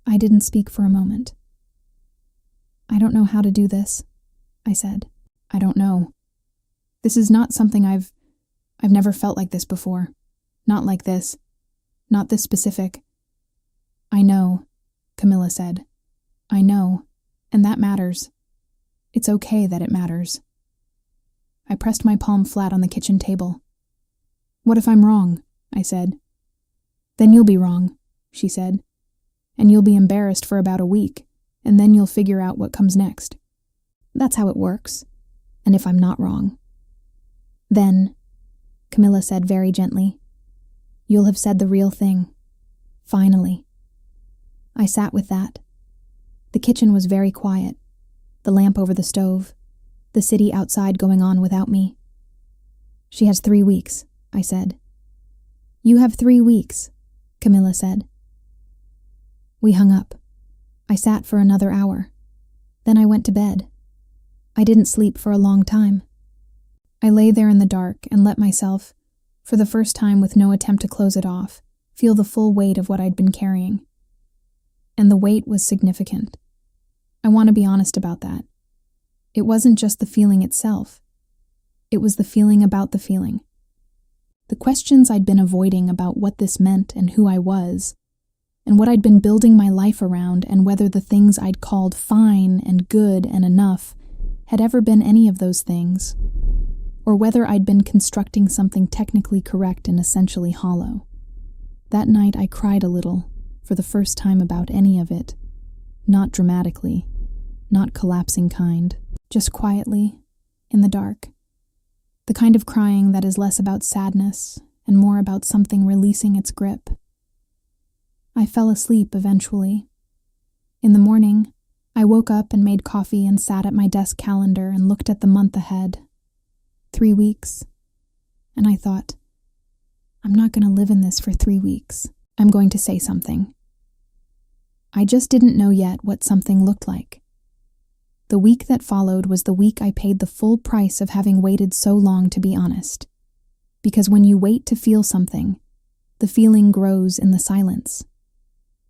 I didn't speak for a moment. I don't know how to do this, I said. I don't know. This is not something I've never felt like this before. Not like this. Not this specific. I know, Camilla said. I know, and that matters. It's okay that it matters. I pressed my palm flat on the kitchen table. What if I'm wrong? I said. Then you'll be wrong, she said. And you'll be embarrassed for about a week, and then you'll figure out what comes next. That's how it works. And if I'm not wrong. Then, Camilla said very gently, you'll have said the real thing. Finally. I sat with that. The kitchen was very quiet, the lamp over the stove, the city outside going on without me. She has 3 weeks, I said. You have 3 weeks, Camilla said. We hung up. I sat for another hour. Then I went to bed. I didn't sleep for a long time. I lay there in the dark and let myself, for the first time with no attempt to close it off, feel the full weight of what I'd been carrying. And the weight was significant. I want to be honest about that. It wasn't just the feeling itself. It was the feeling about the feeling. The questions I'd been avoiding about what this meant and who I was, and what I'd been building my life around, and whether the things I'd called fine and good and enough had ever been any of those things, or whether I'd been constructing something technically correct and essentially hollow. That night I cried a little, for the first time about any of it. Not dramatically, not collapsing kind, just quietly, in the dark. The kind of crying that is less about sadness and more about something releasing its grip. I fell asleep eventually. In the morning, I woke up and made coffee and sat at my desk calendar and looked at the month ahead. 3 weeks. And I thought, I'm not going to live in this for 3 weeks. I'm going to say something. I just didn't know yet what something looked like. The week that followed was the week I paid the full price of having waited so long to be honest. Because when you wait to feel something, the feeling grows in the silence.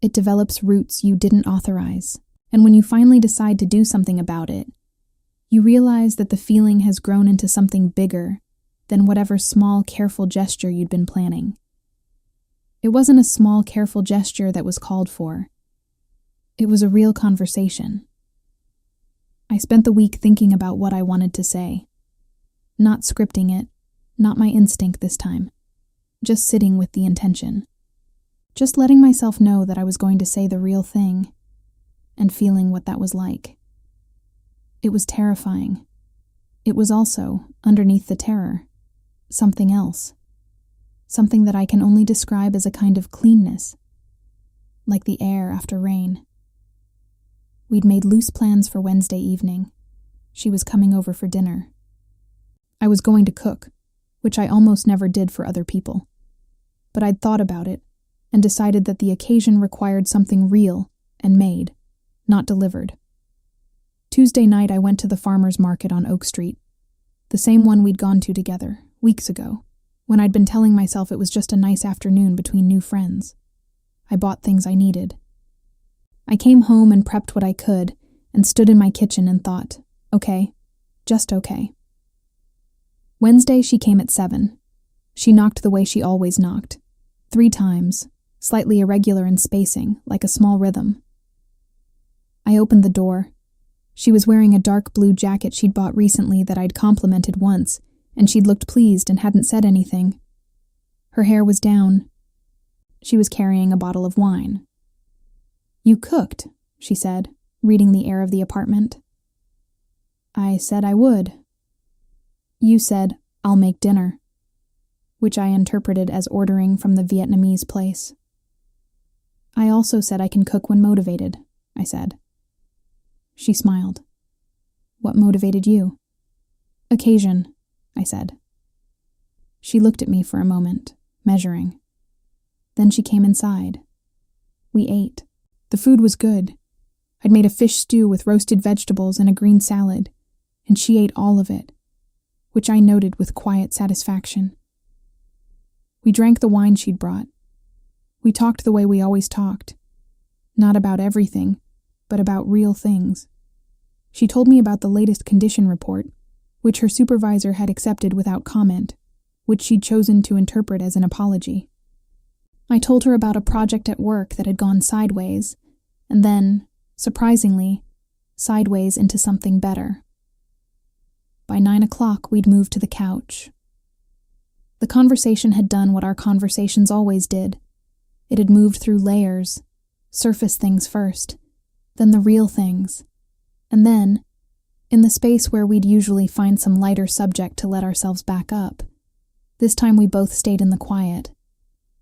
It develops roots you didn't authorize, and when you finally decide to do something about it, you realize that the feeling has grown into something bigger than whatever small, careful gesture you'd been planning. It wasn't a small, careful gesture that was called for. It was a real conversation. I spent the week thinking about what I wanted to say. Not scripting it, not my instinct this time. Just sitting with the intention. Just letting myself know that I was going to say the real thing, and feeling what that was like. It was terrifying. It was also, underneath the terror, something else. Something that I can only describe as a kind of cleanness, like the air after rain. We'd made loose plans for Wednesday evening. She was coming over for dinner. I was going to cook, which I almost never did for other people. But I'd thought about it and decided that the occasion required something real and made, not delivered. Tuesday night I went to the farmer's market on Oak Street, the same one we'd gone to together, weeks ago, when I'd been telling myself it was just a nice afternoon between new friends. I bought things I needed. I came home and prepped what I could and stood in my kitchen and thought, okay, just okay. Wednesday she came at 7. She knocked the way she always knocked, 3 times, slightly irregular in spacing, like a small rhythm. I opened the door. She was wearing a dark blue jacket she'd bought recently that I'd complimented once, and she'd looked pleased and hadn't said anything. Her hair was down. She was carrying a bottle of wine. "You cooked," she said, reading the air of the apartment. "I said I would." "You said, 'I'll make dinner,'" which I interpreted as ordering from the Vietnamese place. "I also said I can cook when motivated," I said. She smiled. "What motivated you?" "Occasion," I said. She looked at me for a moment, measuring. Then she came inside. We ate. The food was good. I'd made a fish stew with roasted vegetables and a green salad, and she ate all of it, which I noted with quiet satisfaction. We drank the wine she'd brought. We talked the way we always talked. Not about everything, but about real things. She told me about the latest condition report, which her supervisor had accepted without comment, which she'd chosen to interpret as an apology. I told her about a project at work that had gone sideways, and then, surprisingly, sideways into something better. By 9 o'clock, we'd moved to the couch. The conversation had done what our conversations always did. It had moved through layers, surface things first, then the real things, and then, in the space where we'd usually find some lighter subject to let ourselves back up, this time we both stayed in the quiet.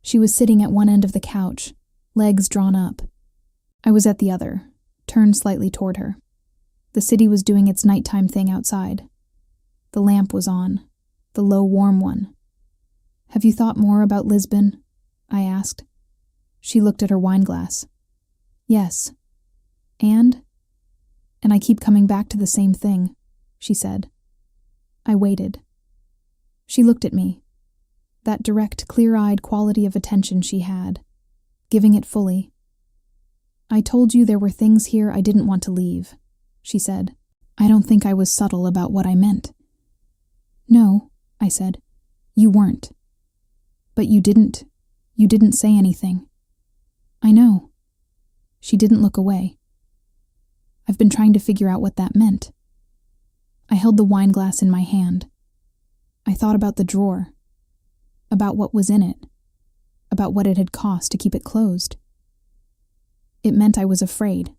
She was sitting at one end of the couch, legs drawn up. I was at the other, turned slightly toward her. The city was doing its nighttime thing outside. The lamp was on, the low, warm one. "Have you thought more about Lisbon?" I asked. She looked at her wineglass. "Yes. And I keep coming back to the same thing," she said. I waited. She looked at me. That direct, clear-eyed quality of attention she had, giving it fully. "I told you there were things here I didn't want to leave," she said. I don't think I was subtle about what I meant. "No," I said. "You weren't. But you didn't say anything." "I know." She didn't look away. I've been trying to figure out what that meant. I held the wineglass in my hand. I thought about the drawer, about what was in it, about what it had cost to keep it closed. "It meant I was afraid,"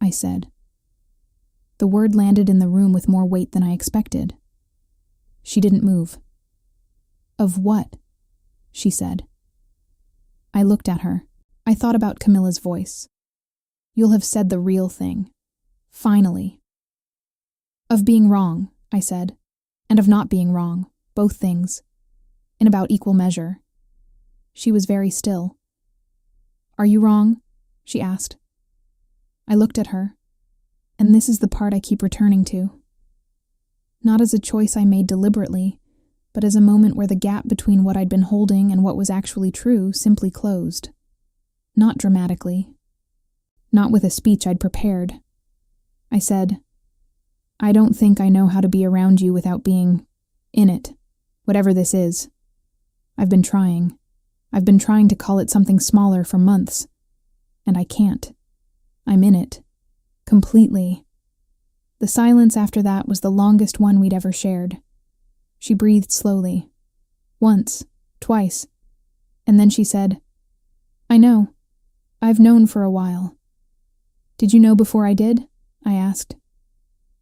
I said. The word landed in the room with more weight than I expected. She didn't move. "Of what?" she said. I looked at her. I thought about Camilla's voice. "You'll have said the real thing. Finally." "Of being wrong," I said, "and of not being wrong, both things, in about equal measure." She was very still. "Are you wrong?" she asked. I looked at her, and this is the part I keep returning to. Not as a choice I made deliberately, but as a moment where the gap between what I'd been holding and what was actually true simply closed. Not dramatically. Not with a speech I'd prepared. I said, "I don't think I know how to be around you without being in it, whatever this is. I've been trying. I've been trying to call it something smaller for months. And I can't. I'm in it. Completely." The silence after that was the longest one we'd ever shared. She breathed slowly. Once, twice. And then she said, I know. I've known for a while. Did you know before I did? I asked.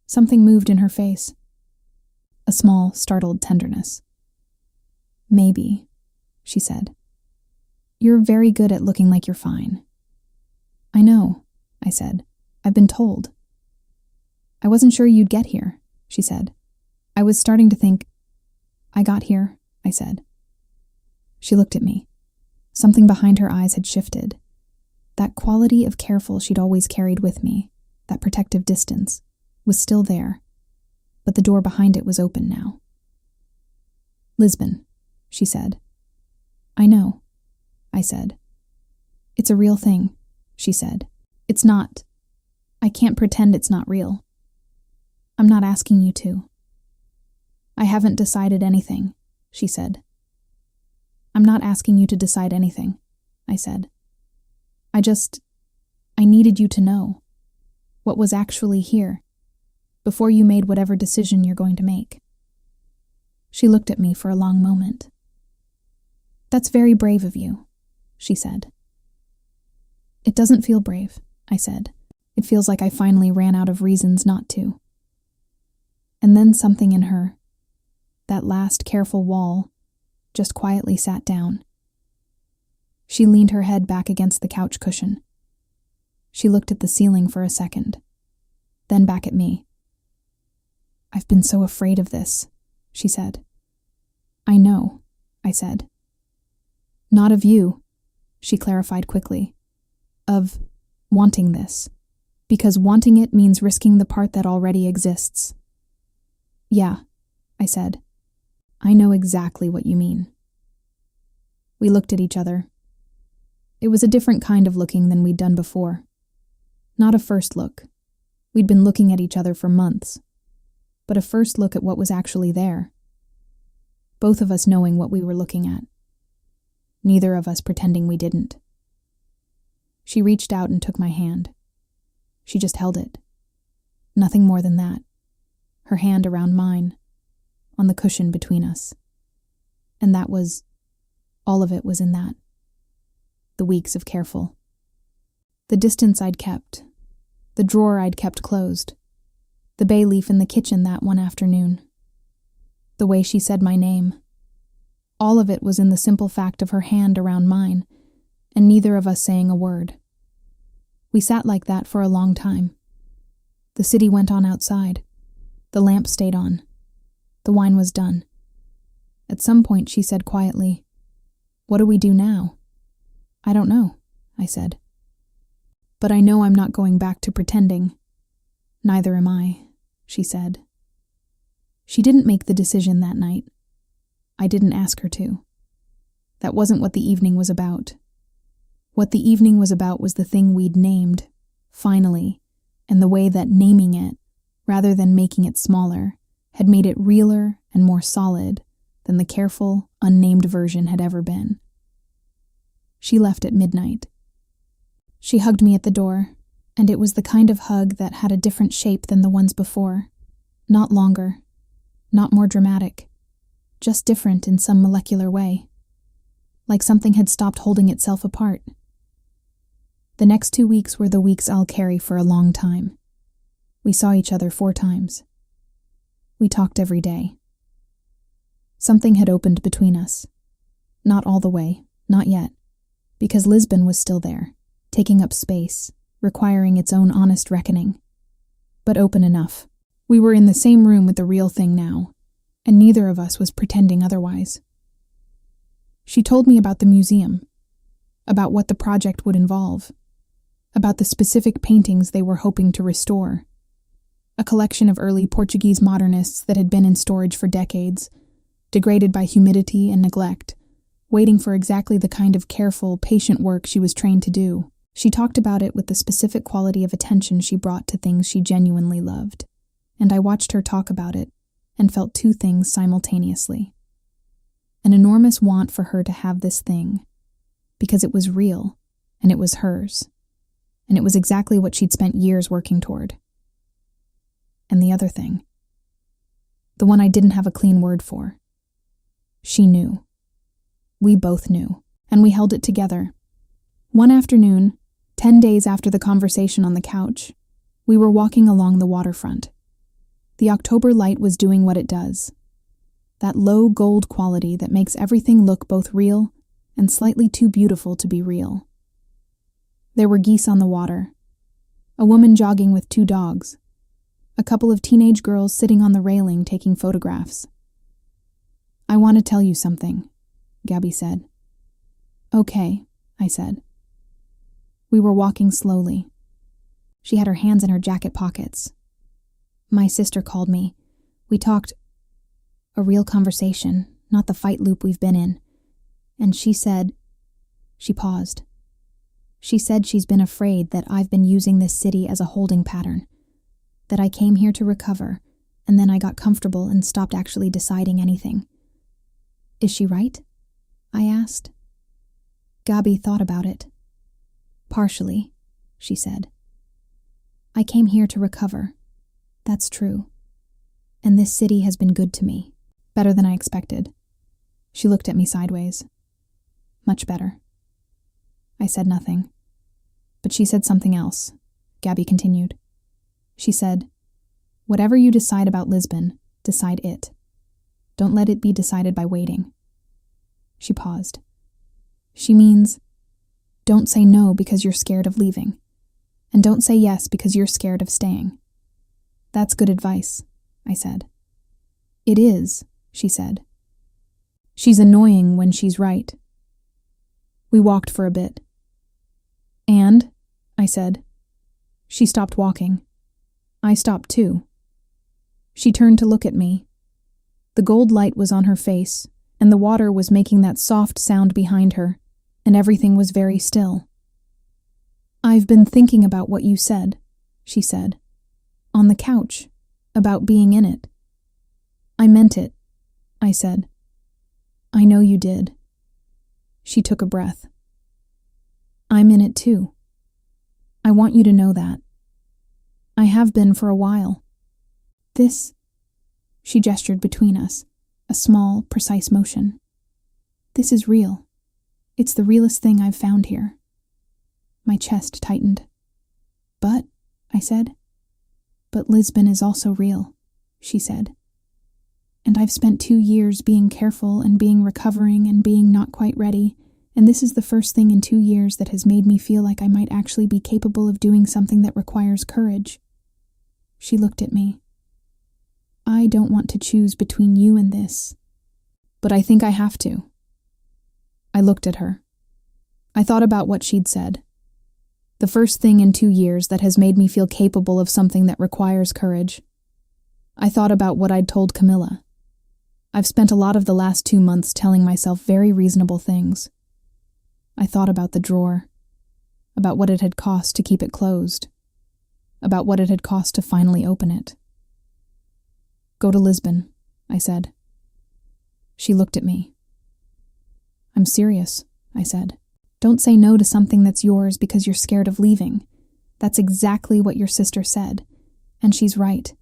Something moved in her face. A small, startled tenderness. Maybe, she said. You're very good at looking like you're fine. I know, I said. I've been told. I wasn't sure you'd get here, she said. I was starting to think. I got here, I said. She looked at me. Something behind her eyes had shifted. That quality of careful she'd always carried with me, that protective distance, was still there, but the door behind it was open now. Lisbon, she said. I know, I said. It's a real thing, she said. It's not. I can't pretend it's not real. I'm not asking you to. I haven't decided anything, she said. I'm not asking you to decide anything, I said. I needed you to know what was actually here before you made whatever decision you're going to make. She looked at me for a long moment. That's very brave of you, she said. It doesn't feel brave, I said. It feels like I finally ran out of reasons not to. And then something in her, that last careful wall, just quietly sat down. She leaned her head back against the couch cushion. She looked at the ceiling for a second, then back at me. I've been so afraid of this, she said. I know, I said. Not of you, she clarified quickly. Of wanting this, because wanting it means risking the part that already exists. Yeah, I said. I know exactly what you mean. We looked at each other. It was a different kind of looking than we'd done before. Not a first look. We'd been looking at each other for months. But a first look at what was actually there. Both of us knowing what we were looking at. Neither of us pretending we didn't. She reached out and took my hand. She just held it. Nothing more than that. Her hand around mine, on the cushion between us. And that was, all of it was in that. The weeks of careful. The distance I'd kept. The drawer I'd kept closed. The bay leaf in the kitchen that one afternoon. The way she said my name. All of it was in the simple fact of her hand around mine, and neither of us saying a word. We sat like that for a long time. The city went on outside. The lamp stayed on. The wine was done. At some point she said quietly, "What do we do now?" "I don't know," I said. "But I know I'm not going back to pretending." "Neither am I," she said. She didn't make the decision that night. I didn't ask her to. That wasn't what the evening was about. What the evening was about was the thing we'd named, finally, and the way that naming it, rather than making it smaller, had made it realer and more solid than the careful, unnamed version had ever been. She left at midnight. She hugged me at the door, and it was the kind of hug that had a different shape than the ones before. Not longer, not more dramatic, just different in some molecular way. Like something had stopped holding itself apart. The next 2 weeks were the weeks I'll carry for a long time. We saw each other 4 times. We talked every day. Something had opened between us. Not all the way, not yet, because Lisbon was still there, taking up space, requiring its own honest reckoning. But open enough. We were in the same room with the real thing now, and neither of us was pretending otherwise. She told me about the museum, about what the project would involve, about the specific paintings they were hoping to restore. A collection of early Portuguese modernists that had been in storage for decades, degraded by humidity and neglect, waiting for exactly the kind of careful, patient work she was trained to do. She talked about it with the specific quality of attention she brought to things she genuinely loved, and I watched her talk about it and felt 2 things simultaneously. An enormous want for her to have this thing, because it was real, and it was hers, and it was exactly what she'd spent years working toward. And the other thing, the one I didn't have a clean word for. She knew. We both knew, and we held it together. One afternoon, 10 days after the conversation on the couch, we were walking along the waterfront. The October light was doing what it does. That low gold quality that makes everything look both real and slightly too beautiful to be real. There were geese on the water, a woman jogging with 2 dogs, a couple of teenage girls sitting on the railing taking photographs. "I want to tell you something," Gabby said. "Okay," I said. We were walking slowly. She had her hands in her jacket pockets. "My sister called me. We talked. A real conversation, not the fight loop we've been in. And she said..." She paused. "She said she's been afraid that I've been using this city as a holding pattern, that I came here to recover, and then I got comfortable and stopped actually deciding anything." "Is she right?" I asked. Gabby thought about it. "Partially," she said. "I came here to recover. That's true. And this city has been good to me. Better than I expected." She looked at me sideways. "Much better." I said nothing. But she said something else. Gabby continued. She said, "Whatever you decide about Lisbon, decide it. Don't let it be decided by waiting." She paused. "She means, don't say no because you're scared of leaving, and don't say yes because you're scared of staying." "That's good advice," I said. "It is," she said. "She's annoying when she's right." We walked for a bit. "And?" I said. She stopped walking. I stopped too. She turned to look at me. The gold light was on her face, and the water was making that soft sound behind her, and everything was very still. "I've been thinking about what you said," she said. "On the couch, about being in it." "I meant it," I said. "I know you did." She took a breath. "I'm in it too. I want you to know that. I have been for a while. This..." She gestured between us, a small, precise motion. "This is real. It's the realest thing I've found here." My chest tightened. "But," I said. "But Lisbon is also real," she said. "And I've spent 2 years being careful and being recovering and being not quite ready, and this is the first thing in 2 years that has made me feel like I might actually be capable of doing something that requires courage." She looked at me. "I don't want to choose between you and this, but I think I have to." I looked at her. I thought about what she'd said. The first thing in 2 years that has made me feel capable of something that requires courage. I thought about what I'd told Camilla. I've spent a lot of the last 2 months telling myself very reasonable things. I thought about the drawer, about what it had cost to keep it closed, about what it had cost to finally open it. "Go to Lisbon," I said. She looked at me. "I'm serious," I said. "Don't say no to something that's yours because you're scared of leaving. That's exactly what your sister said, and she's right."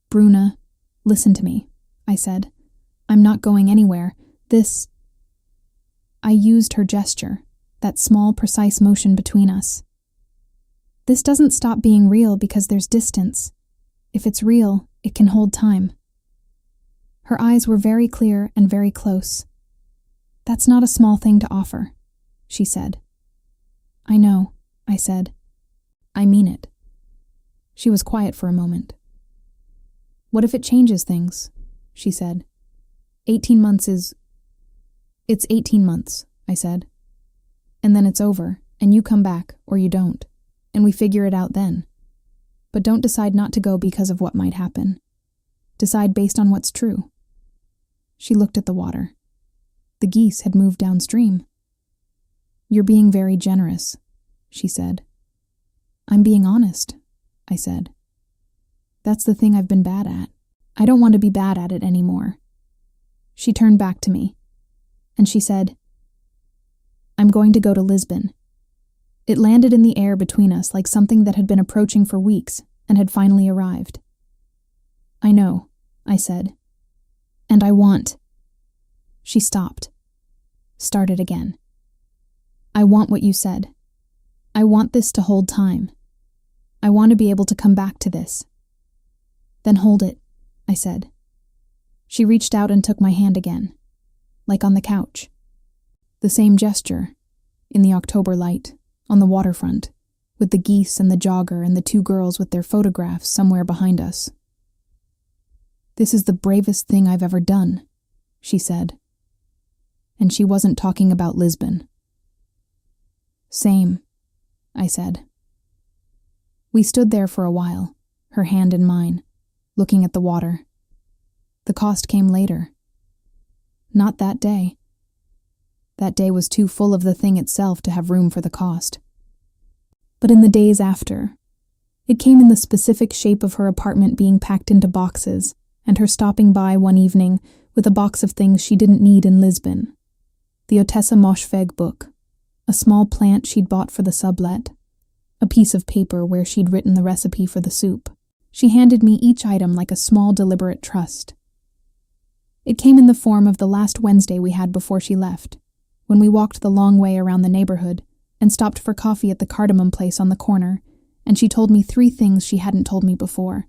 "Bruna, listen to me," I said. "I'm not going anywhere. This..." I used her gesture, that small, precise motion between us. "This doesn't stop being real because there's distance. If it's real, it can hold time." Her eyes were very clear and very close. "That's not a small thing to offer," she said. "I know," I said. "I mean it." She was quiet for a moment. "What if it changes things?" she said. 18 months is... "It's 18 months, I said. "And then it's over, and you come back, or you don't, and we figure it out then. But don't decide not to go because of what might happen. Decide based on what's true." She looked at the water. The geese had moved downstream. "You're being very generous," she said. "I'm being honest," I said. "That's the thing I've been bad at. I don't want to be bad at it anymore." She turned back to me, and she said, "I'm going to go to Lisbon." It landed in the air between us like something that had been approaching for weeks and had finally arrived. "I know," I said. "And I want..." She stopped. Started again. I want what you said. I want this to hold time. I want to be able to come back to this. Then hold it, I said. She reached out and took my hand again, like on the couch. The same gesture, in the October light, on the waterfront, with the geese and the jogger and the two girls with their photographs somewhere behind us. This is the bravest thing I've ever done, she said. And she wasn't talking about Lisbon. Same, I said. We stood there for a while, her hand in mine, looking at the water. The cost came later. Not that day. That day was too full of the thing itself to have room for the cost. But in the days after, it came in the specific shape of her apartment being packed into boxes, and her stopping by one evening with a box of things she didn't need in Lisbon. The Otessa Moshfegh book, a small plant she'd bought for the sublet, a piece of paper where she'd written the recipe for the soup. She handed me each item like a small deliberate trust. It came in the form of the last Wednesday we had before she left, when we walked the long way around the neighborhood and stopped for coffee at the cardamom place on the corner, and she told me 3 things she hadn't told me before.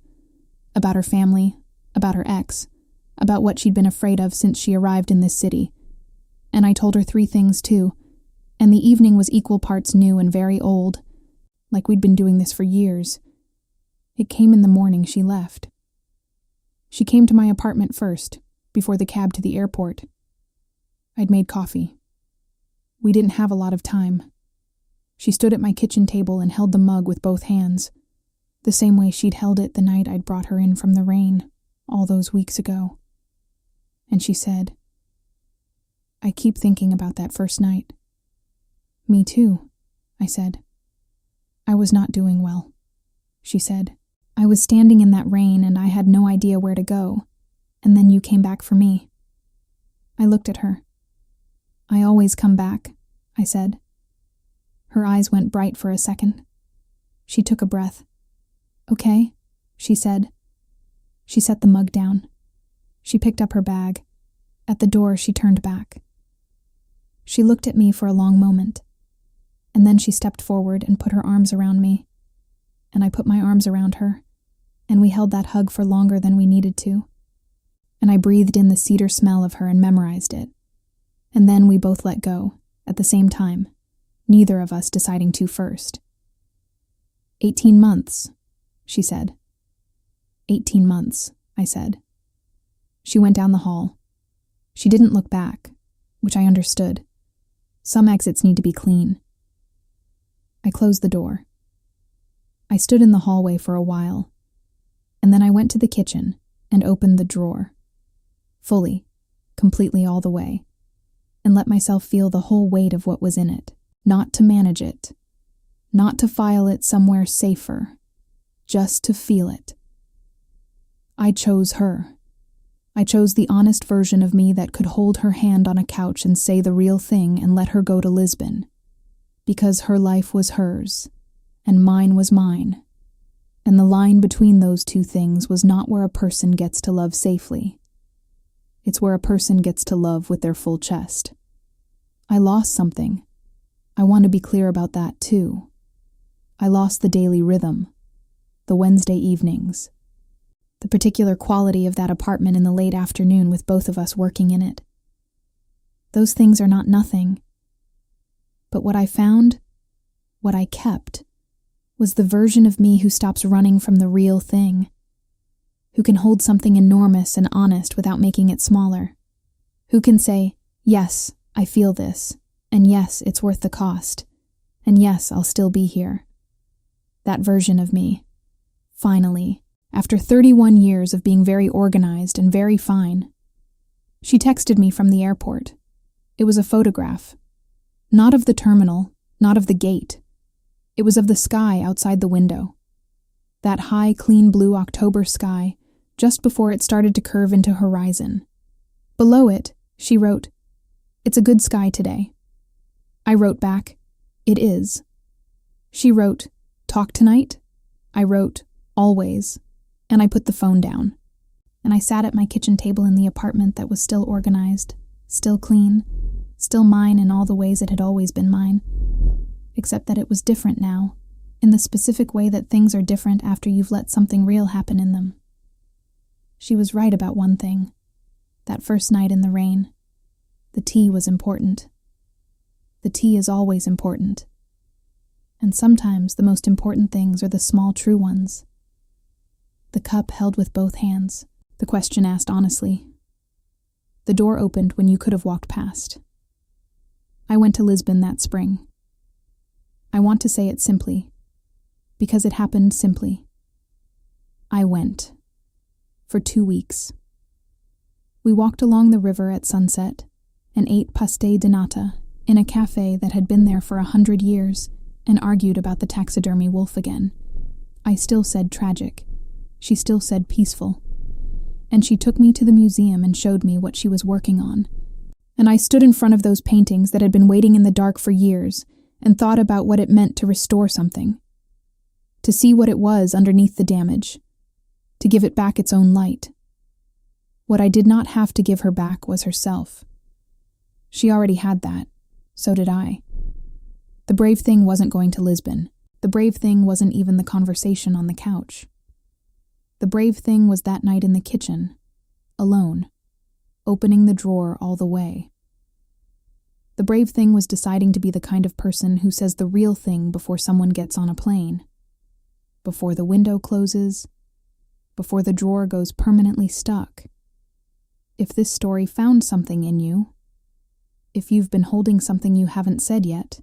About her family, about her ex, about what she'd been afraid of since she arrived in this city. And I told her 3 things too, and the evening was equal parts new and very old, like we'd been doing this for years. It came in the morning she left. She came to my apartment first, before the cab to the airport. I'd made coffee. We didn't have a lot of time. She stood at my kitchen table and held the mug with both hands, the same way she'd held it the night I'd brought her in from the rain, all those weeks ago. And she said, I keep thinking about that first night. Me too, I said. I was not doing well, she said. I was standing in that rain and I had no idea where to go, and then you came back for me. I looked at her. I always come back, I said. Her eyes went bright for a second. She took a breath. Okay, she said. She set the mug down. She picked up her bag. At the door, she turned back. She looked at me for a long moment, and then she stepped forward and put her arms around me, and I put my arms around her, and we held that hug for longer than we needed to, and I breathed in the cedar smell of her and memorized it, and then we both let go, at the same time, neither of us deciding to first. 18 months, she said. 18 months, I said. She went down the hall. She didn't look back, which I understood. Some exits need to be clean. I closed the door. I stood in the hallway for a while, and then I went to the kitchen and opened the drawer, fully, completely all the way, and let myself feel the whole weight of what was in it, not to manage it, not to file it somewhere safer, just to feel it. I chose her. I chose the honest version of me that could hold her hand on a couch and say the real thing and let her go to Lisbon, because her life was hers, and mine was mine, and the line between those two things was not where a person gets to love safely. It's where a person gets to love with their full chest. I lost something. I want to be clear about that too. I lost the daily rhythm, the Wednesday evenings, the particular quality of that apartment in the late afternoon with both of us working in it. Those things are not nothing. But what I found, what I kept, was the version of me who stops running from the real thing, who can hold something enormous and honest without making it smaller, who can say, yes, I feel this, and yes, it's worth the cost, and yes, I'll still be here. That version of me, finally, after 31 years of being very organized and very fine. She texted me from the airport. It was a photograph. Not of the terminal, not of the gate. It was of the sky outside the window. That high, clean blue October sky, just before it started to curve into horizon. Below it, she wrote, "It's a good sky today." I wrote back, "It is." She wrote, "Talk tonight?" I wrote, "Always." And I put the phone down. And I sat at my kitchen table in the apartment that was still organized, still clean, still mine in all the ways it had always been mine, except that it was different now, in the specific way that things are different after you've let something real happen in them. She was right about one thing. That first night in the rain. The tea was important. The tea is always important. And sometimes the most important things are the small true ones. The cup held with both hands, the question asked honestly. The door opened when you could have walked past. I went to Lisbon that spring. I want to say it simply, because it happened simply. I went. For 2 weeks. We walked along the river at sunset and ate pastéis de nata in a cafe that had been there for 100 years and argued about the taxidermy wolf again. I still said tragic. She still said peaceful. And she took me to the museum and showed me what she was working on. And I stood in front of those paintings that had been waiting in the dark for years and thought about what it meant to restore something. To see what it was underneath the damage. To give it back its own light. What I did not have to give her back was herself. She already had that. So did I. The brave thing wasn't going to Lisbon. The brave thing wasn't even the conversation on the couch. The brave thing was that night in the kitchen, alone, opening the drawer all the way. The brave thing was deciding to be the kind of person who says the real thing before someone gets on a plane, before the window closes, before the drawer goes permanently stuck. If this story found something in you, if you've been holding something you haven't said yet,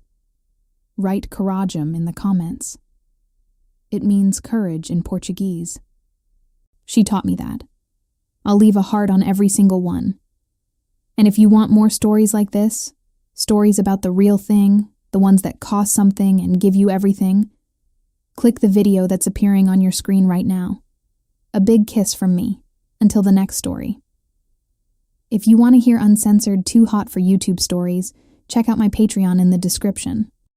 write coragem in the comments. It means courage in Portuguese. She taught me that. I'll leave a heart on every single one. And if you want more stories like this, stories about the real thing, the ones that cost something and give you everything, click the video that's appearing on your screen right now. A big kiss from me. Until the next story. If you want to hear uncensored, too hot for YouTube stories, check out my Patreon in the description.